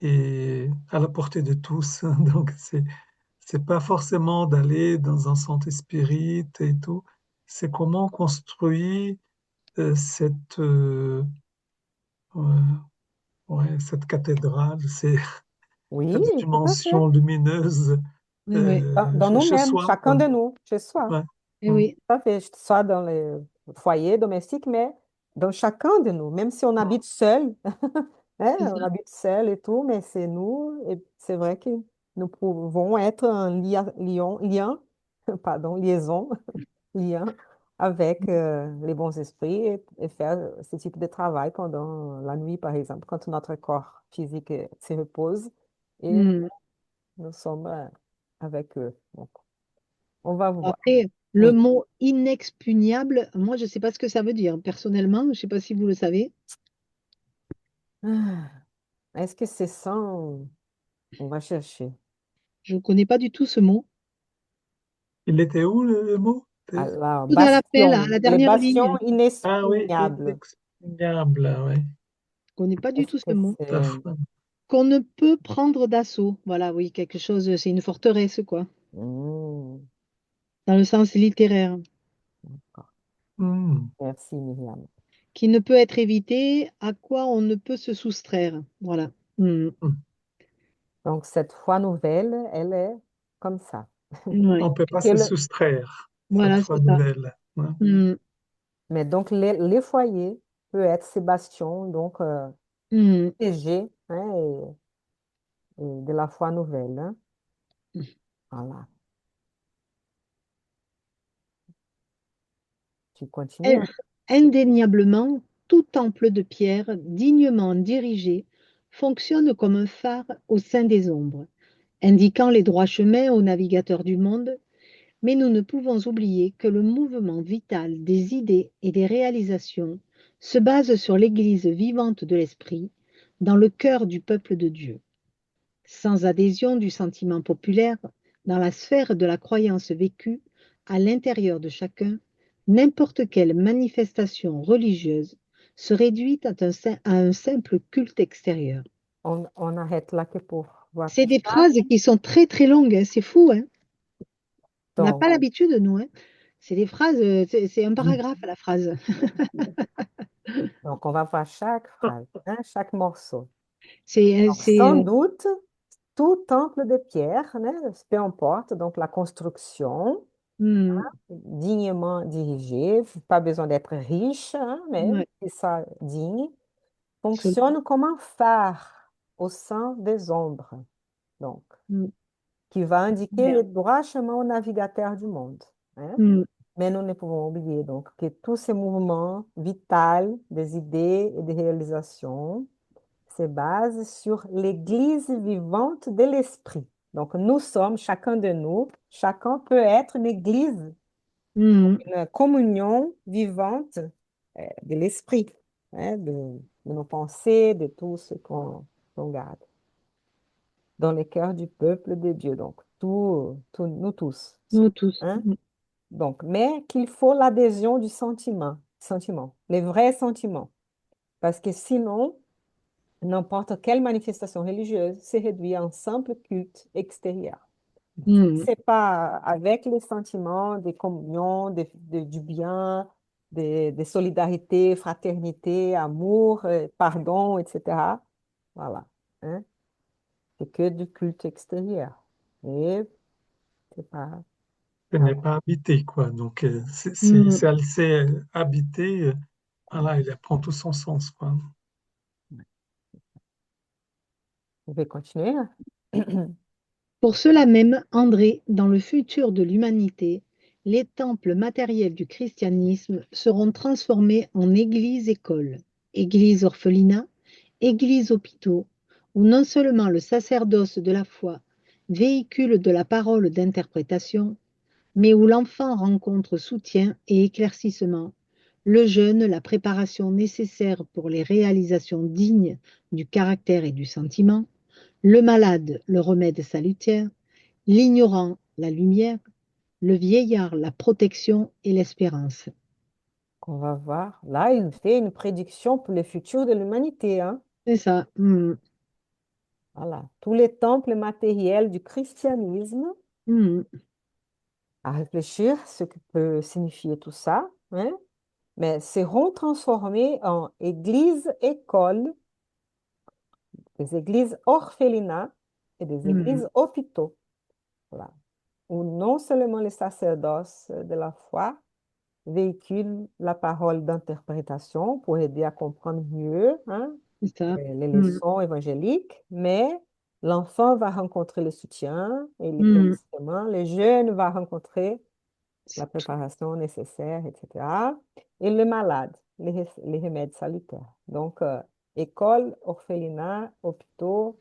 Speaker 3: et à la portée de tous. Donc, c'est pas forcément d'aller dans un centre spirit et tout. C'est comment on construit cette, euh, ouais, cette cathédrale,
Speaker 1: oui,
Speaker 3: cette
Speaker 1: tout à fait.
Speaker 3: dimension lumineuse
Speaker 2: Oui, oui.
Speaker 1: Dans
Speaker 3: chez
Speaker 1: nous-mêmes,
Speaker 3: soi,
Speaker 1: chacun
Speaker 3: quoi.
Speaker 1: de nous, chez soi.
Speaker 3: Ouais.
Speaker 2: Eh
Speaker 3: Mm.
Speaker 2: oui.
Speaker 1: Tout à fait, soit dans les foyers domestiques, mais dans chacun de nous, même si on habite seul, hein,
Speaker 2: C'est
Speaker 1: on
Speaker 2: ça.
Speaker 1: habite seul et tout, mais c'est nous, et c'est vrai que nous pouvons être un lien, pardon, liaison, lien avec les bons esprits et faire ce type de travail pendant la nuit, par exemple, quand notre corps physique se repose et
Speaker 2: Hmm.
Speaker 1: nous sommes avec eux. Donc, on va voir.
Speaker 2: Après, le
Speaker 1: Oui.
Speaker 2: mot inexpugnable, moi, je ne sais pas ce que ça veut dire. Personnellement, je ne sais pas si vous le savez.
Speaker 1: Ah, est-ce que c'est ça? On va chercher.
Speaker 2: Je ne connais pas du tout ce mot.
Speaker 3: Il était où le mot?
Speaker 1: Alors,
Speaker 2: Tout dans l'appel, à
Speaker 1: bastion,
Speaker 2: la
Speaker 1: les
Speaker 2: dernière
Speaker 1: bastions
Speaker 2: ligne.
Speaker 3: Ah oui,
Speaker 1: inexpugnables.
Speaker 3: inexpugnable, oui.
Speaker 2: Je ne connais pas du
Speaker 1: Est-ce
Speaker 2: tout ce
Speaker 1: que
Speaker 2: mot.
Speaker 1: c'est...
Speaker 3: Parfait.
Speaker 2: Qu'on ne peut prendre d'assaut. Voilà, oui, quelque chose, c'est une forteresse, quoi,
Speaker 1: Hmm,
Speaker 2: dans le sens littéraire,
Speaker 1: d'accord.
Speaker 3: Hmm.
Speaker 1: Merci, Myriam.
Speaker 2: qui ne peut être évité, à quoi on ne peut se soustraire. Voilà. Hmm.
Speaker 3: Hmm.
Speaker 1: Donc, cette foi nouvelle, elle est comme ça.
Speaker 2: Ouais.
Speaker 3: On ne peut pas
Speaker 1: Que
Speaker 3: se
Speaker 1: le-
Speaker 3: soustraire, cette
Speaker 2: Voilà,
Speaker 3: foi
Speaker 2: c'est ça.
Speaker 3: nouvelle. Ouais.
Speaker 2: Hmm.
Speaker 1: Mais donc, les foyers peuvent être ces bastions, donc,
Speaker 2: Hmm.
Speaker 1: protégés, hein, et de la foi nouvelle, hein. Voilà. Tu continues,
Speaker 2: In-
Speaker 1: hein?
Speaker 2: Indéniablement, tout temple de pierre, dignement dirigé, fonctionne comme un phare au sein des ombres, indiquant les droits chemins aux navigateurs du monde, mais nous ne pouvons oublier que le mouvement vital des idées et des réalisations se base sur l'Église vivante de l'Esprit, dans le cœur du peuple de Dieu. Sans adhésion du sentiment populaire, dans la sphère de la croyance vécue, à l'intérieur de chacun, n'importe quelle manifestation religieuse se réduit à un simple culte extérieur.
Speaker 1: On arrête là que pour voir
Speaker 2: C'est
Speaker 1: tout
Speaker 2: des
Speaker 1: ça.
Speaker 2: phrases qui sont très très longues, hein, c'est fou, hein. On n'a
Speaker 1: Donc,
Speaker 2: pas l'habitude, nous, hein. C'est des phrases, c'est un paragraphe à la phrase.
Speaker 1: donc, on va voir chaque phrase, hein, chaque morceau. Donc,
Speaker 2: C'est,
Speaker 1: sans doute, tout temple de pierre, né, peu importe, donc la construction,
Speaker 2: hmm,
Speaker 1: dignement dirigée, pas besoin d'être riche, hein, mais
Speaker 2: ouais,
Speaker 1: c'est ça, digne,
Speaker 2: absolument.
Speaker 1: fonctionne comme un phare au sein des ombres, donc,
Speaker 2: Hmm,
Speaker 1: qui va indiquer
Speaker 2: bien.
Speaker 1: le droit chemin au navigateur du monde, hein.
Speaker 2: Hmm,
Speaker 1: Mais nous ne pouvons oublier donc que tous ces mouvements vitaux des idées et des réalisations se basent sur l'Église vivante de l'Esprit. Donc nous sommes, chacun de nous, chacun peut être une Église,
Speaker 2: hmm,
Speaker 1: une communion vivante de l'Esprit, hein, de nos pensées, de tout ce qu'on garde dans le cœur du peuple de Dieu. Donc nous tous,
Speaker 2: nous tous.
Speaker 1: hein. Donc, mais qu'il faut l'adhésion du sentiment, les vrais sentiments. Parce que sinon, n'importe quelle manifestation religieuse se réduit à un simple culte extérieur.
Speaker 2: Mhm.
Speaker 1: C'est pas avec les sentiments de communion, du bien, de solidarité, fraternité, amour, pardon, etc. Voilà. Hein? C'est que du culte extérieur. Et c'est pas.
Speaker 3: Ce n'est pas habité, quoi. Donc,
Speaker 2: Mhm.
Speaker 3: si elle sait habiter, voilà, il prend tout son sens, quoi.
Speaker 1: Je vais continuer.
Speaker 2: Pour cela même, André, dans le futur de l'humanité, les temples matériels du christianisme seront transformés en églises-écoles, églises-orphelinats, églises-hôpitaux, où non seulement le sacerdoce de la foi véhicule de la parole d'interprétation, mais où l'enfant rencontre soutien et éclaircissement, le jeune la préparation nécessaire pour les réalisations dignes du caractère et du sentiment, le malade le remède salutaire, l'ignorant la lumière, le vieillard la protection et l'espérance.
Speaker 1: On va voir. Là, il fait une prédiction pour le futur de l'humanité, hein.
Speaker 2: C'est ça.
Speaker 1: Voilà. Tous les temples matériels du christianisme,
Speaker 2: Mhm.
Speaker 1: à réfléchir ce que peut signifier tout ça, hein, mais seront transformés en églises-écoles, des églises orphelinats et des
Speaker 2: Mhm.
Speaker 1: églises hôpitaux. Voilà. Où non seulement les sacerdoces de la foi véhiculent la parole d'interprétation pour aider à comprendre mieux, hein,
Speaker 2: C'est ça.
Speaker 1: les
Speaker 2: Mhm.
Speaker 1: leçons évangéliques, mais l'enfant va rencontrer le soutien et
Speaker 2: Mhm.
Speaker 1: l'éclaircissement, le jeune va rencontrer la préparation nécessaire, etc. Et le malade, les remèdes salutaires. Donc, école, orphelinat, hôpitaux,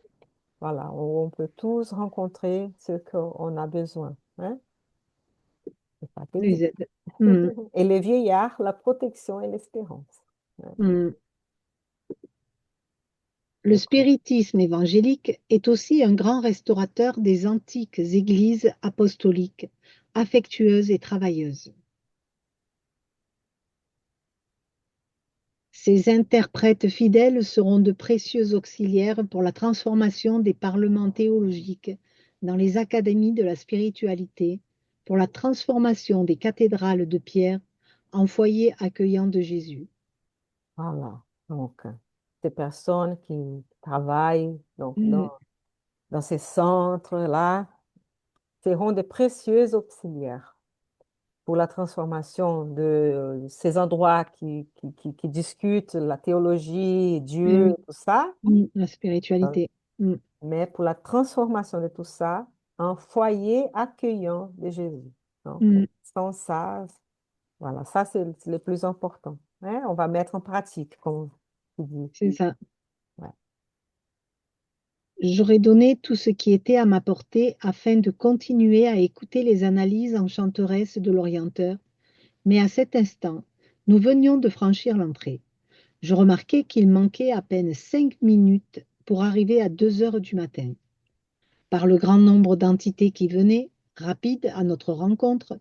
Speaker 1: voilà, où on peut tous rencontrer ce qu'on a besoin. Hein? C'est
Speaker 2: Les
Speaker 1: pathétique.
Speaker 2: aides. Mhm.
Speaker 1: Et les vieillards, la protection et l'espérance. Hein?
Speaker 2: Mhm. Le
Speaker 1: Écoute.
Speaker 2: spiritisme évangélique est aussi un grand restaurateur des antiques églises apostoliques, affectueuses et travailleuses. Ces interprètes fidèles seront de précieux auxiliaires pour la transformation des parlements théologiques dans les académies de la spiritualité, pour la transformation des cathédrales de pierre en foyers accueillants de Jésus.
Speaker 1: Voilà. Donc, ces personnes qui travaillent donc,
Speaker 2: Mm,
Speaker 1: dans ces centres-là seront de précieux auxiliaires pour la transformation de ces endroits qui discutent la théologie,
Speaker 2: eh
Speaker 1: Dieu,
Speaker 2: oui,
Speaker 1: tout ça,
Speaker 2: la
Speaker 1: hein,
Speaker 2: spiritualité. Mm,
Speaker 1: mais pour la transformation de tout ça en foyer accueillant de Jésus. Donc,
Speaker 2: mm,
Speaker 1: sans ça, voilà, ça c'est le plus important. Hein. On va mettre en pratique, comme tu dis.
Speaker 2: c'est ça.
Speaker 1: Ouais.
Speaker 2: J'aurais donné tout ce qui était à ma portée afin de continuer à écouter les analyses enchanteresses de l'orienteur, mais à cet instant, nous venions de franchir l'entrée. Je remarquai qu'il manquait à peine 5 minutes pour arriver à 2 heures du matin. Par le grand nombre d'entités qui venaient, rapides à notre rencontre,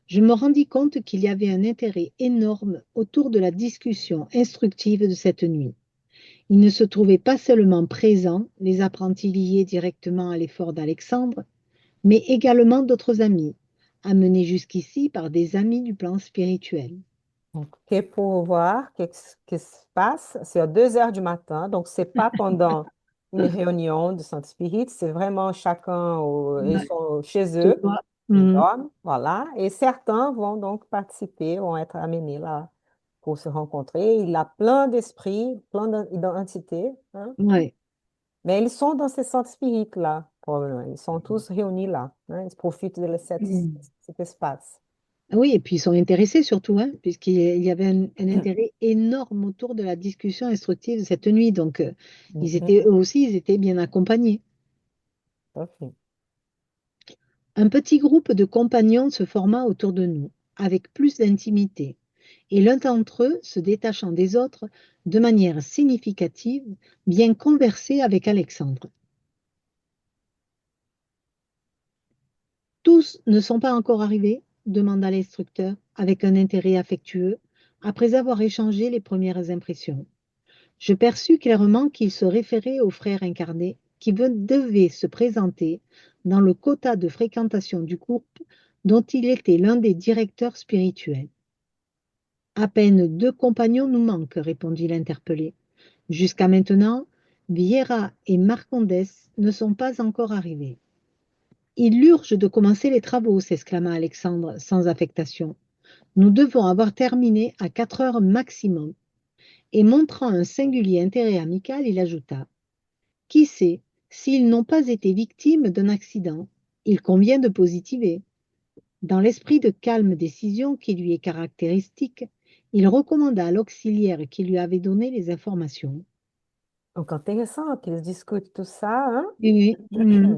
Speaker 2: je me rendis compte qu'il y avait un intérêt énorme autour de la discussion instructive de cette nuit. Il ne se trouvait pas seulement présents les apprentis liés directement à l'effort d'Alexandre, mais également d'autres amis, amenés jusqu'ici par des amis du plan spirituel.
Speaker 1: Donc, pour voir qu'est-ce qui se passe, c'est à 2 heures du matin, donc c'est pas pendant une réunion de Saint-Spirit, c'est vraiment chacun, ils
Speaker 2: Ouais,
Speaker 1: sont chez
Speaker 2: je
Speaker 1: eux,
Speaker 2: vois.
Speaker 1: ils
Speaker 2: Mhm.
Speaker 1: dorment, voilà, et certains vont donc participer, vont être amenés là pour se rencontrer. Il a plein d'esprits, plein d'identités, hein,
Speaker 2: Ouais.
Speaker 1: mais ils sont dans ces centres spirites là, probablement. Ils sont tous réunis là, hein, ils profitent de
Speaker 2: Mhm.
Speaker 1: cet espace.
Speaker 2: Ah oui, et puis ils sont intéressés surtout, hein, puisqu'il y avait un intérêt énorme autour de la discussion instructive de cette nuit. Donc, ils
Speaker 1: Mhm,
Speaker 2: étaient eux aussi, ils étaient bien accompagnés.
Speaker 1: tout à fait.
Speaker 2: Un petit groupe de compagnons se forma autour de nous, avec plus d'intimité, et l'un d'entre eux, se détachant des autres, de manière significative, vient converser avec Alexandre. Tous ne sont pas encore arrivés, demanda l'instructeur, avec un intérêt affectueux, après avoir échangé les premières impressions. Je perçus clairement qu'il se référait au frère incarné qui devait se présenter dans le quota de fréquentation du groupe dont il était l'un des directeurs spirituels. À peine 2 compagnons nous manquent, répondit l'interpellé. Jusqu'à maintenant, Vieira et Marcondes ne sont pas encore arrivés. Il urge de commencer les travaux, s'exclama Alexandre sans affectation. Nous devons avoir terminé à 4 heures maximum. Et montrant un singulier intérêt amical, il ajouta: Qui sait, s'ils n'ont pas été victimes d'un accident, il convient de positiver. Dans l'esprit de calme décision qui lui est caractéristique, il recommanda à l'auxiliaire qui lui avait donné les informations.
Speaker 1: Donc, intéressant qu'ils discutent tout ça, hein?
Speaker 2: Oui, oui.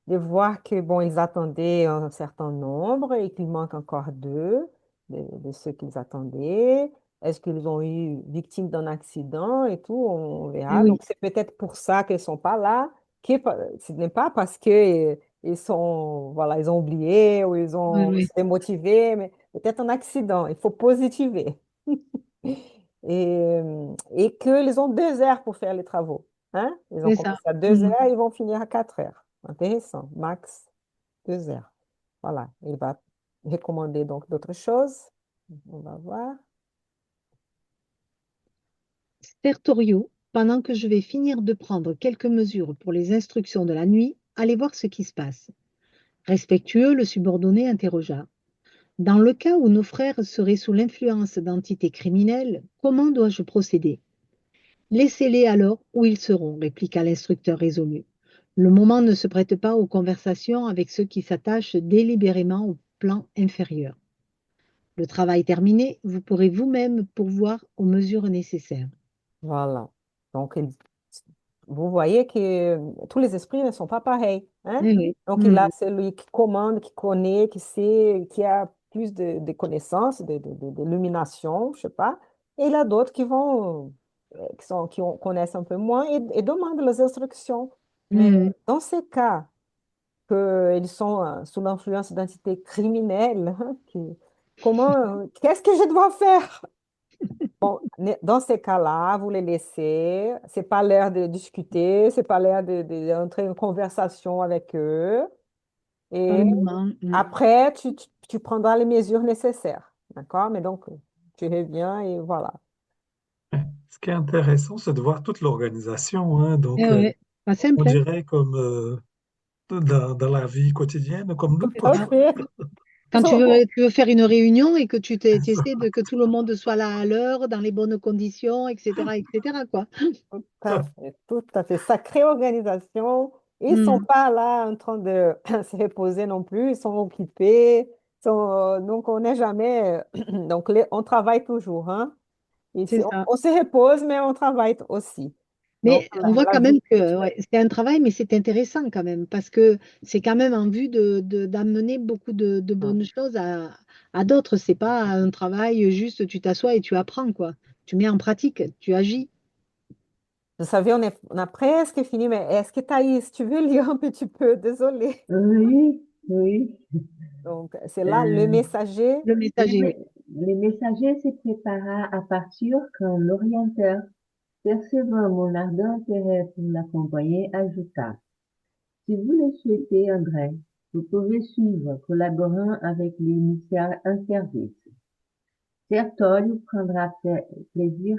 Speaker 1: De voir que, bon, ils attendaient un certain nombre et qu'il manque encore deux de ceux qu'ils attendaient. Est-ce qu'ils ont eu victime d'un accident et tout? On verra.
Speaker 2: Oui,
Speaker 1: Donc, c'est peut-être pour ça qu'ils ne sont pas là. Ce n'est pas parce que ils sont, voilà, ils ont oublié ou ils
Speaker 2: oui,
Speaker 1: ont
Speaker 2: oui,
Speaker 1: été démotivés, mais peut-être un accident. Il faut positiver. Et qu'ils ont 2 heures pour faire les travaux. Hein? Ils ont
Speaker 2: c'est ça.
Speaker 1: commencé à deux
Speaker 2: Mhm.
Speaker 1: heures, ils vont finir à 4 heures. Intéressant. Max 2 heures. Voilà. Il va recommander donc d'autres choses. On va voir.
Speaker 2: Sertorio, pendant que je vais finir de prendre quelques mesures pour les instructions de la nuit, allez voir ce qui se passe. Respectueux, le subordonné interrogea. Dans le cas où nos frères seraient sous l'influence d'entités criminelles, comment dois-je procéder? Laissez-les alors où ils seront, répliqua l'instructeur résolu. Le moment ne se prête pas aux conversations avec ceux qui s'attachent délibérément au plan inférieur. Le travail terminé, vous pourrez vous-même pourvoir aux mesures nécessaires.
Speaker 1: Voilà. Donc, vous voyez que tous les esprits ne sont pas pareils. Hein?
Speaker 2: Eh oui.
Speaker 1: Donc, il a
Speaker 2: Mhm.
Speaker 1: celui qui commande, qui connaît, qui sait, qui a plus de connaissances, d'illumination, je sais pas. Et il y a d'autres qui vont, connaissent un peu moins et demandent les instructions. Mais
Speaker 2: Mhm.
Speaker 1: dans ces cas, qu'ils sont sous l'influence d'entités criminelles, hein, qu'est-ce que je dois faire? Bon, dans ces cas-là, vous les laissez, c'est pas l'heure de discuter, c'est pas l'heure d'entrer en conversation avec eux,
Speaker 2: Pas
Speaker 1: et
Speaker 2: le moment. Mhm.
Speaker 1: après, tu prendras les mesures nécessaires, d'accord? Mais donc, tu reviens et voilà.
Speaker 3: Ce qui est intéressant, c'est de voir toute l'organisation, hein.
Speaker 2: Eh
Speaker 3: Donc,
Speaker 2: ouais. Pas
Speaker 3: on
Speaker 2: simple, hein?
Speaker 3: dirait comme dans la vie quotidienne, comme nous tous.
Speaker 2: Ah,
Speaker 1: Ok.
Speaker 2: quand
Speaker 1: So-
Speaker 2: tu veux faire une réunion et que tu essaies de que tout le monde soit là à l'heure, dans les bonnes conditions, etc., quoi.
Speaker 1: Tout à fait, tout à fait. Sacrée organisation. Ils ne sont
Speaker 2: Mhm.
Speaker 1: pas là en train de se reposer non plus, ils sont occupés. Donc, on n'est jamais. Donc, on travaille toujours. Hein?
Speaker 2: C'est
Speaker 1: Ici,
Speaker 2: ça.
Speaker 1: on se repose, mais on travaille aussi. Donc,
Speaker 2: Mais on voit
Speaker 1: la
Speaker 2: quand
Speaker 1: vie
Speaker 2: même que
Speaker 1: spirituelle.
Speaker 2: ouais, c'est un travail, mais c'est intéressant quand même, parce que c'est quand même en vue d'amener beaucoup de
Speaker 1: Hum.
Speaker 2: bonnes choses à d'autres. C'est pas un travail juste tu t'assois et tu apprends, quoi. Tu mets en pratique, tu agis.
Speaker 1: Vous savez, on a presque fini, mais est-ce que Thaïs, tu veux lire un petit peu? Désolée.
Speaker 4: Oui, oui.
Speaker 1: Donc, c'est là le
Speaker 4: Euh,
Speaker 1: messager.
Speaker 2: Le
Speaker 4: les,
Speaker 2: messager, oui.
Speaker 4: mé- les messagers se prépara à partir quand l'orienteur, percevant mon ardent intérêt pour l'accompagner, ajouta: Si vous le souhaitez, André, vous pouvez suivre, collaborant avec l'émissaire un service. Sertolio prendra plaisir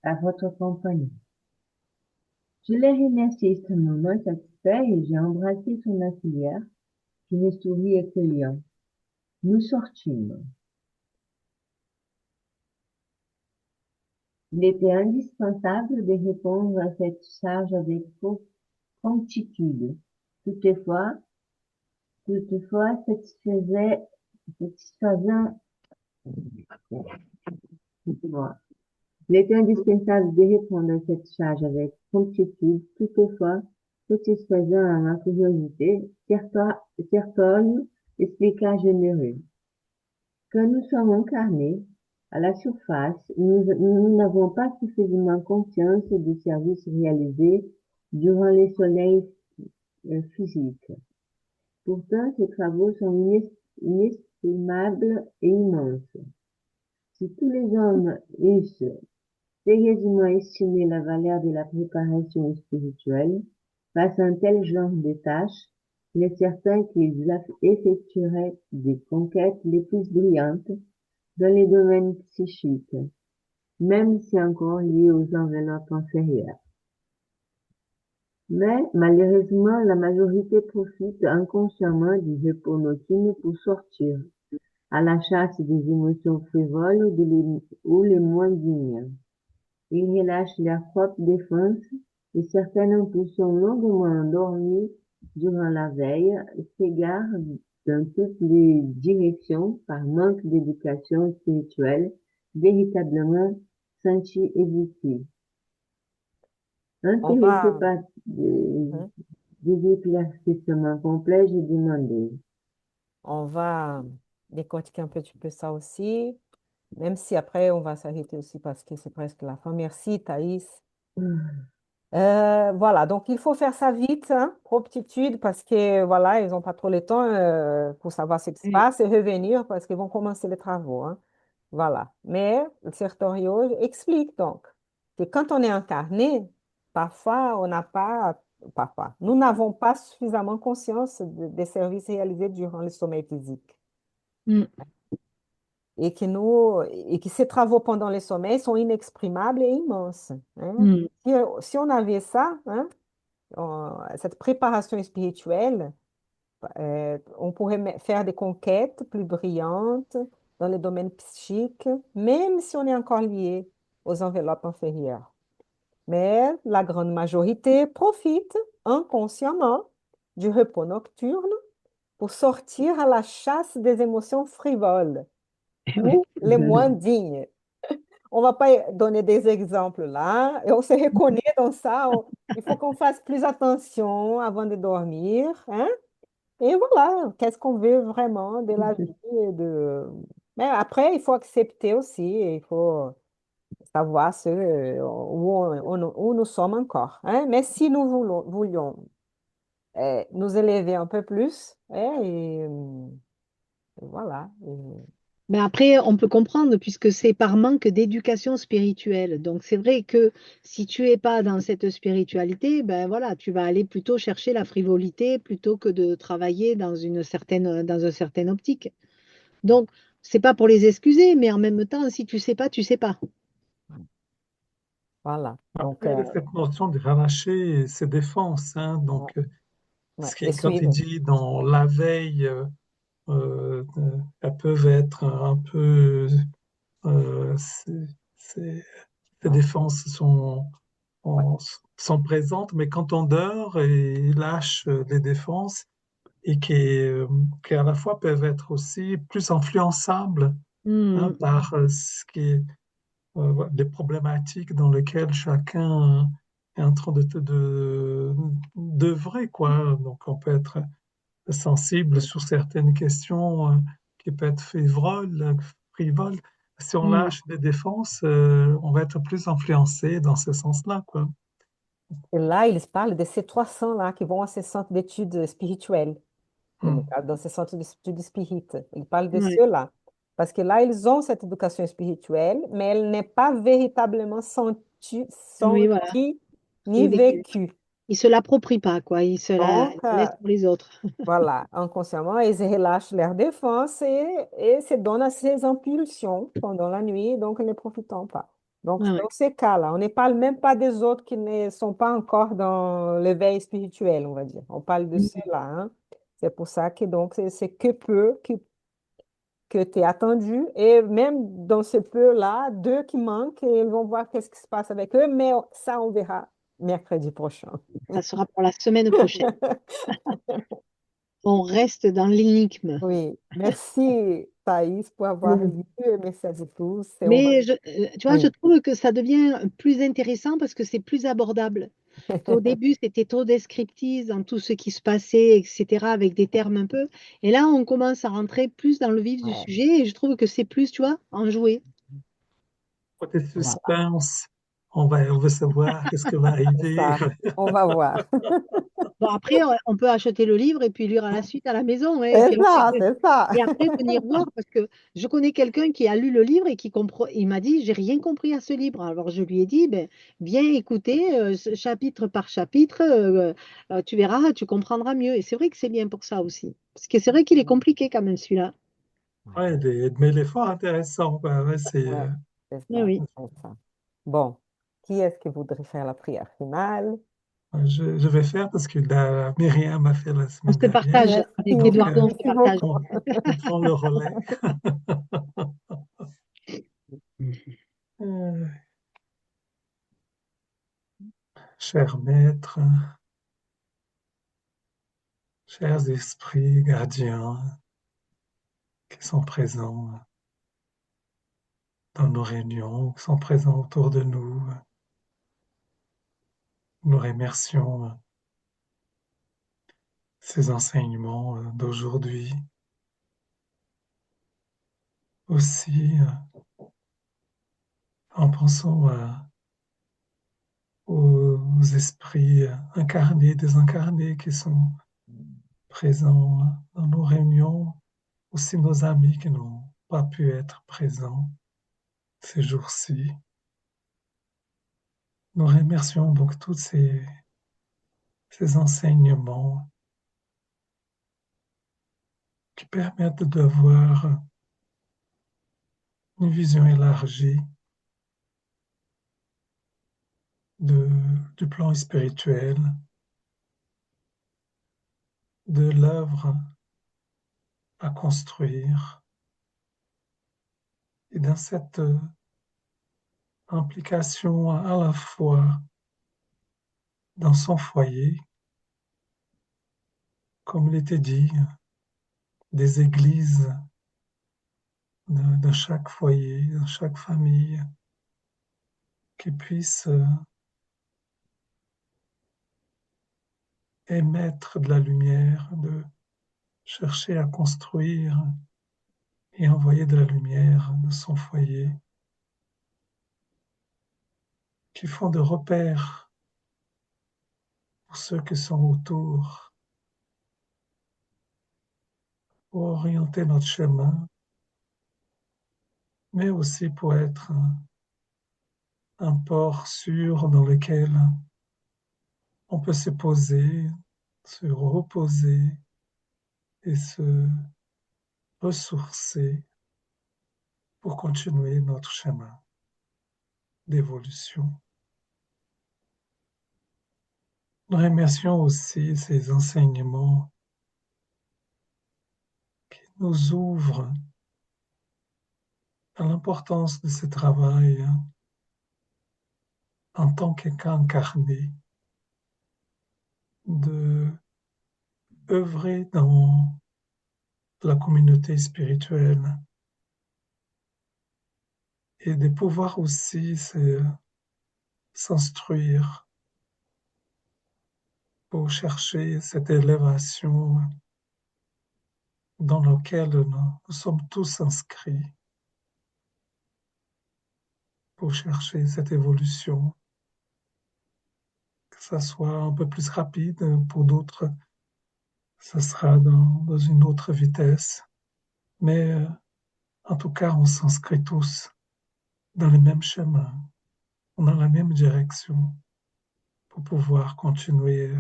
Speaker 4: à votre compagnie. Je l'ai remercié extrêmement satisfait et j'ai embrassé son auxiliaire, qui me sourit accueillant. Nous sortîmes. Il était indispensable de répondre à cette charge avec promptitude. Toutefois, satisfaisant, excusez-moi. Il était indispensable de répondre à cette charge avec promptitude. Toutefois, satisfaisant à ma curiosité, Sertol expliqua généreux. Quand nous sommes incarnés à la surface, nous n'avons pas suffisamment conscience des services réalisés durant les soleils physiques. Pourtant, ces travaux sont inestimables et immenses. Si tous les hommes eussent Sérieusement estimer la valeur de la préparation spirituelle face à un tel genre de tâches, il est certain qu'ils effectueraient des conquêtes les plus brillantes dans les domaines psychiques, même si encore liés aux enveloppes inférieures. Mais malheureusement, la majorité profite inconsciemment du repos nocturne pour sortir à la chasse des émotions frivoles ou les moins dignes. Ils relâchent leur propre défense et certaines impulsions longuement endormies durant la veille s'égarent dans toutes les directions par manque d'éducation spirituelle véritablement sentie et vécue.
Speaker 1: On
Speaker 4: Intéressé
Speaker 1: va,
Speaker 4: par
Speaker 1: hein,
Speaker 4: des éclaircissements complets, j'ai demandé.
Speaker 1: on va décortiquer un petit peu ça aussi, même si après on va s'arrêter aussi parce que c'est presque la fin. Merci, Thaïs.
Speaker 4: Hmm,
Speaker 1: Voilà, donc il faut faire ça vite, hein, promptitude, parce que voilà, ils n'ont pas trop le temps pour savoir ce qui se
Speaker 2: Oui.
Speaker 1: passe et revenir parce qu'ils vont commencer les travaux, hein. Voilà. Mais le Sertorio explique donc que quand on est incarné, parfois on n'a pas, parfois, nous n'avons pas suffisamment conscience des services réalisés durant le sommeil physique
Speaker 2: Mm,
Speaker 1: et que ces travaux pendant le sommeil sont inexprimables et immenses, hein.
Speaker 2: mm.
Speaker 1: Si on avait ça, hein, cette préparation spirituelle, on pourrait faire des conquêtes plus brillantes dans les domaines psychiques, même si on est encore lié aux enveloppes inférieures. Mais la grande majorité profite inconsciemment du repos nocturne pour sortir à la chasse des émotions frivoles
Speaker 2: Oui.
Speaker 1: ou les moins dignes. On ne va pas donner des exemples là, et on se reconnaît dans ça. Il faut qu'on fasse plus attention avant de dormir, hein? Et voilà, qu'est-ce qu'on veut vraiment de la vie et de... Mais après, il faut accepter aussi, et il faut savoir où nous sommes encore, hein? Mais si nous voulions nous élever un peu plus, hein, et voilà.
Speaker 2: Mais après, on peut comprendre puisque c'est par manque d'éducation spirituelle. Donc, c'est vrai que si tu es pas dans cette spiritualité, ben voilà, tu vas aller plutôt chercher la frivolité plutôt que de travailler dans une certaine optique. Donc, c'est pas pour les excuser, mais en même temps, si tu sais pas, tu sais pas.
Speaker 1: Voilà. Donc,
Speaker 3: Après, il y a cette notion de relâcher ses défenses, hein.
Speaker 1: ouais,
Speaker 3: Donc,
Speaker 1: ouais, et
Speaker 3: quand il
Speaker 1: suivre.
Speaker 3: dit dans la veille, elles peuvent être un peu, euh, c'est- c'est- ces
Speaker 1: Ouais,
Speaker 3: défenses
Speaker 1: ouais.
Speaker 3: sont présentes, mais quand on dort et il lâche les défenses et qui à la fois peuvent être aussi plus influençables, hein,
Speaker 2: Hmm,
Speaker 3: par ce qui est des problématiques dans lesquelles chacun est en train d'œuvrer, quoi. Donc on peut être sensible sur certaines questions qui peuvent être frivoles. Si on
Speaker 2: hmm.
Speaker 3: lâche des défenses, on va être plus influencé dans ce sens-là, quoi.
Speaker 1: Et là, ils parlent de ces 300 là qui vont à ces centres d'études spirituelles,
Speaker 3: Hmm.
Speaker 1: dans ces centres d'études spirites. Ils parlent de
Speaker 2: Ouais.
Speaker 1: ceux-là. Parce que là, ils ont cette éducation spirituelle, mais elle n'est pas véritablement
Speaker 2: Oui, voilà.
Speaker 1: sentie
Speaker 2: Et
Speaker 1: ni
Speaker 2: vécu.
Speaker 1: vécue.
Speaker 2: Ils se l'approprient pas, quoi. Ils
Speaker 1: Donc,
Speaker 2: la laissent pour les autres.
Speaker 1: voilà, inconsciemment, ils relâchent leur défense et se donnent à ces impulsions pendant la nuit, donc ne profitant pas. Donc,
Speaker 2: Ouais, ouais.
Speaker 1: dans ces cas-là, on ne parle même pas des autres qui ne sont pas encore dans l'éveil spirituel, on va dire. On parle de ceux-là, hein. C'est pour ça que donc c'est que peu que tu es attendu. Et même dans ce peu-là, deux qui manquent et ils vont voir qu'est-ce qui se passe avec eux, mais ça, on verra mercredi prochain.
Speaker 2: Ça sera pour la semaine prochaine. On reste dans l'énigme.
Speaker 1: Oui, merci Thaïs pour avoir
Speaker 2: Mm.
Speaker 1: lu et merci à vous tous. Et on va...
Speaker 2: Mais tu vois, je
Speaker 1: Oui,
Speaker 2: trouve que ça devient plus intéressant parce que c'est plus abordable. Au début, c'était trop descriptif dans tout ce qui se passait, etc., avec des termes un peu. Et là, on commence à rentrer plus dans le vif du
Speaker 1: ouais,
Speaker 2: sujet et je trouve que c'est plus, tu vois, enjoué.
Speaker 3: Côté
Speaker 1: voilà,
Speaker 3: suspense, on veut savoir qu'est-ce qui va
Speaker 1: c'est
Speaker 3: arriver.
Speaker 1: ça. On va voir.
Speaker 2: Bon, après, on peut acheter le livre et puis lire à la suite à la maison, hein,
Speaker 1: C'est ça, c'est ça.
Speaker 2: et après venir voir, parce que je connais quelqu'un qui a lu le livre et qui comprend. Il m'a dit, j'ai rien compris à ce livre. Alors je lui ai dit, ben, viens écouter chapitre par chapitre, tu verras, tu comprendras mieux. Et c'est vrai que c'est bien pour ça aussi. Parce que c'est vrai qu'il est compliqué quand même celui-là.
Speaker 1: Ouais,
Speaker 3: Ouais, mais l'effort intéressant. Bah, ouais,
Speaker 1: ouais, c'est
Speaker 2: Mais
Speaker 1: ça,
Speaker 2: oui.
Speaker 1: c'est ça. Bon, qui est-ce qui voudrait faire la prière finale?
Speaker 3: je vais faire parce que Myriam m'a fait la
Speaker 2: On
Speaker 3: semaine
Speaker 2: se
Speaker 3: dernière.
Speaker 2: partage.
Speaker 1: Merci
Speaker 2: Avec
Speaker 3: Donc,
Speaker 2: Eduardo, on se
Speaker 1: merci
Speaker 2: partage.
Speaker 1: beaucoup.
Speaker 3: on prend le relais. Euh, Cher maître, chers esprits gardiens qui sont présents dans nos réunions, qui sont présents autour de nous, nous remercions ces enseignements d'aujourd'hui. Aussi, en pensant aux esprits incarnés, désincarnés qui sont présents dans nos réunions, aussi nos amis qui n'ont pas pu être présents ces jours-ci. Nous remercions donc tous ces enseignements qui permettent d'avoir une vision élargie de, du plan spirituel, de l'œuvre à construire et dans cette implication à la fois dans son foyer, comme il était dit, des églises de chaque foyer, de chaque famille, qui puissent émettre de la lumière, de chercher à construire et envoyer de la lumière de son foyer, qui font de repères pour ceux qui sont autour, pour orienter notre chemin, mais aussi pour être un port sûr dans lequel on peut se poser, se reposer et se ressourcer pour continuer notre chemin d'évolution. Nous remercions aussi ces enseignements qui nous ouvrent à l'importance de ce travail en tant qu'incarné, de œuvrer dans la communauté spirituelle et de pouvoir aussi s'instruire pour chercher cette élévation dans laquelle nous sommes tous inscrits, pour chercher cette évolution, que ça soit un peu plus rapide, pour d'autres, ça sera dans une autre vitesse, mais en tout cas, on s'inscrit tous dans le même chemin, dans la même direction, pour pouvoir continuer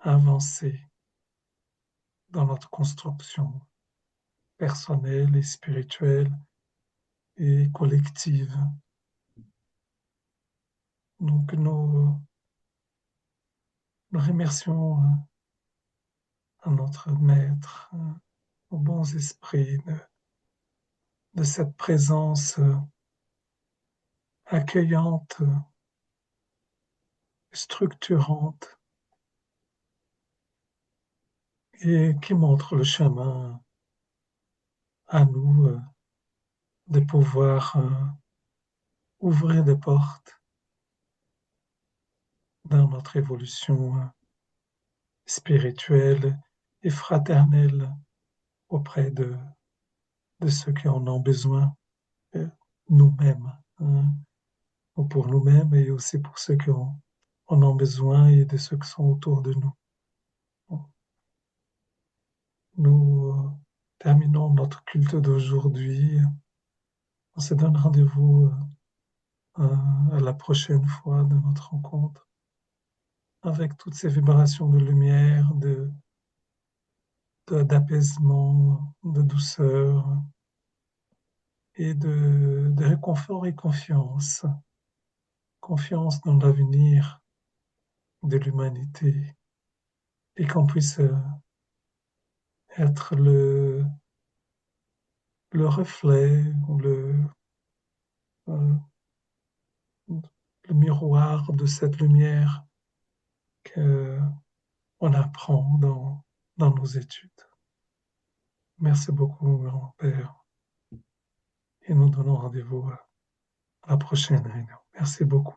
Speaker 3: à avancer dans notre construction personnelle et spirituelle et collective. Donc nous remercions à notre Maître, aux bons esprits de cette présence accueillante, structurante et qui montre le chemin à nous de pouvoir ouvrir des portes dans notre évolution spirituelle et fraternelle auprès de ceux qui en ont besoin, nous-mêmes, hein, ou pour nous-mêmes et aussi pour ceux qui en ont besoin et de ceux qui sont autour de nous. nous terminons notre culte d'aujourd'hui. On se donne rendez-vous à la prochaine fois de notre rencontre avec toutes ces vibrations de lumière, d'apaisement, de douceur et de réconfort et confiance. Confiance dans l'avenir de l'humanité et qu'on puisse être le reflet ou euh, le miroir de cette lumière qu'on apprend dans nos études. Merci beaucoup, grand-père, et nous donnons rendez-vous à la prochaine réunion. Merci beaucoup.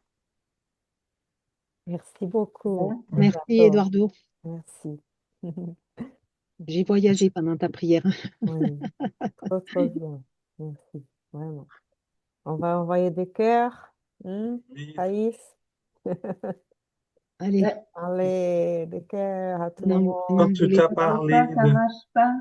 Speaker 1: Merci beaucoup. À
Speaker 2: Merci,
Speaker 1: bientôt.
Speaker 2: Eduardo.
Speaker 1: Merci.
Speaker 2: J'ai voyagé pendant ta prière.
Speaker 1: Oui, trop, trop bien. Merci, vraiment. On va envoyer des cœurs.
Speaker 3: Oui,
Speaker 1: Thaïs?
Speaker 2: Allez,
Speaker 4: Ouais,
Speaker 1: Allez, des cœurs à tout le
Speaker 2: non,
Speaker 3: quand
Speaker 1: monde.
Speaker 2: non,
Speaker 3: tu t'as parlé
Speaker 4: quelquefois, ça marche pas.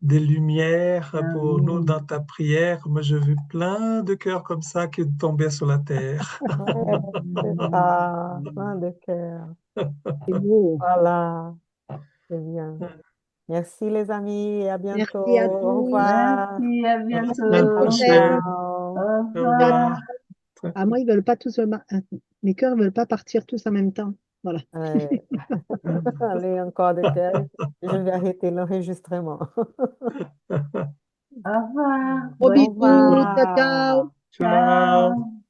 Speaker 3: des lumières
Speaker 4: Ah
Speaker 3: pour nous
Speaker 4: oui.
Speaker 3: dans ta prière, moi j'ai vu plein de cœurs comme ça qui tombaient sur la terre.
Speaker 1: Ouais, c'est ça, plein de cœurs.
Speaker 2: c'est beau.
Speaker 1: Voilà, c'est bien. Merci les amis et à bientôt.
Speaker 2: Merci à
Speaker 1: Au
Speaker 2: tous.
Speaker 1: revoir.
Speaker 4: Merci, à
Speaker 3: À la
Speaker 2: À la
Speaker 3: semaine
Speaker 4: bientôt.
Speaker 2: prochaine.
Speaker 3: prochaine.
Speaker 4: Au
Speaker 1: Ciao.
Speaker 3: Au
Speaker 4: revoir.
Speaker 3: revoir.
Speaker 2: Ah, moi, ils veulent pas tous, mes cœurs ne veulent pas partir tous en même temps. Voilà.
Speaker 1: Ouais. Allez, encore de cœurs. Je vais arrêter l'enregistrement.
Speaker 4: Au revoir.
Speaker 2: Gros
Speaker 1: Au
Speaker 4: Bonne nuit.
Speaker 2: bisous. Ciao, ciao.
Speaker 1: revoir.
Speaker 3: Ciao.
Speaker 4: Ciao.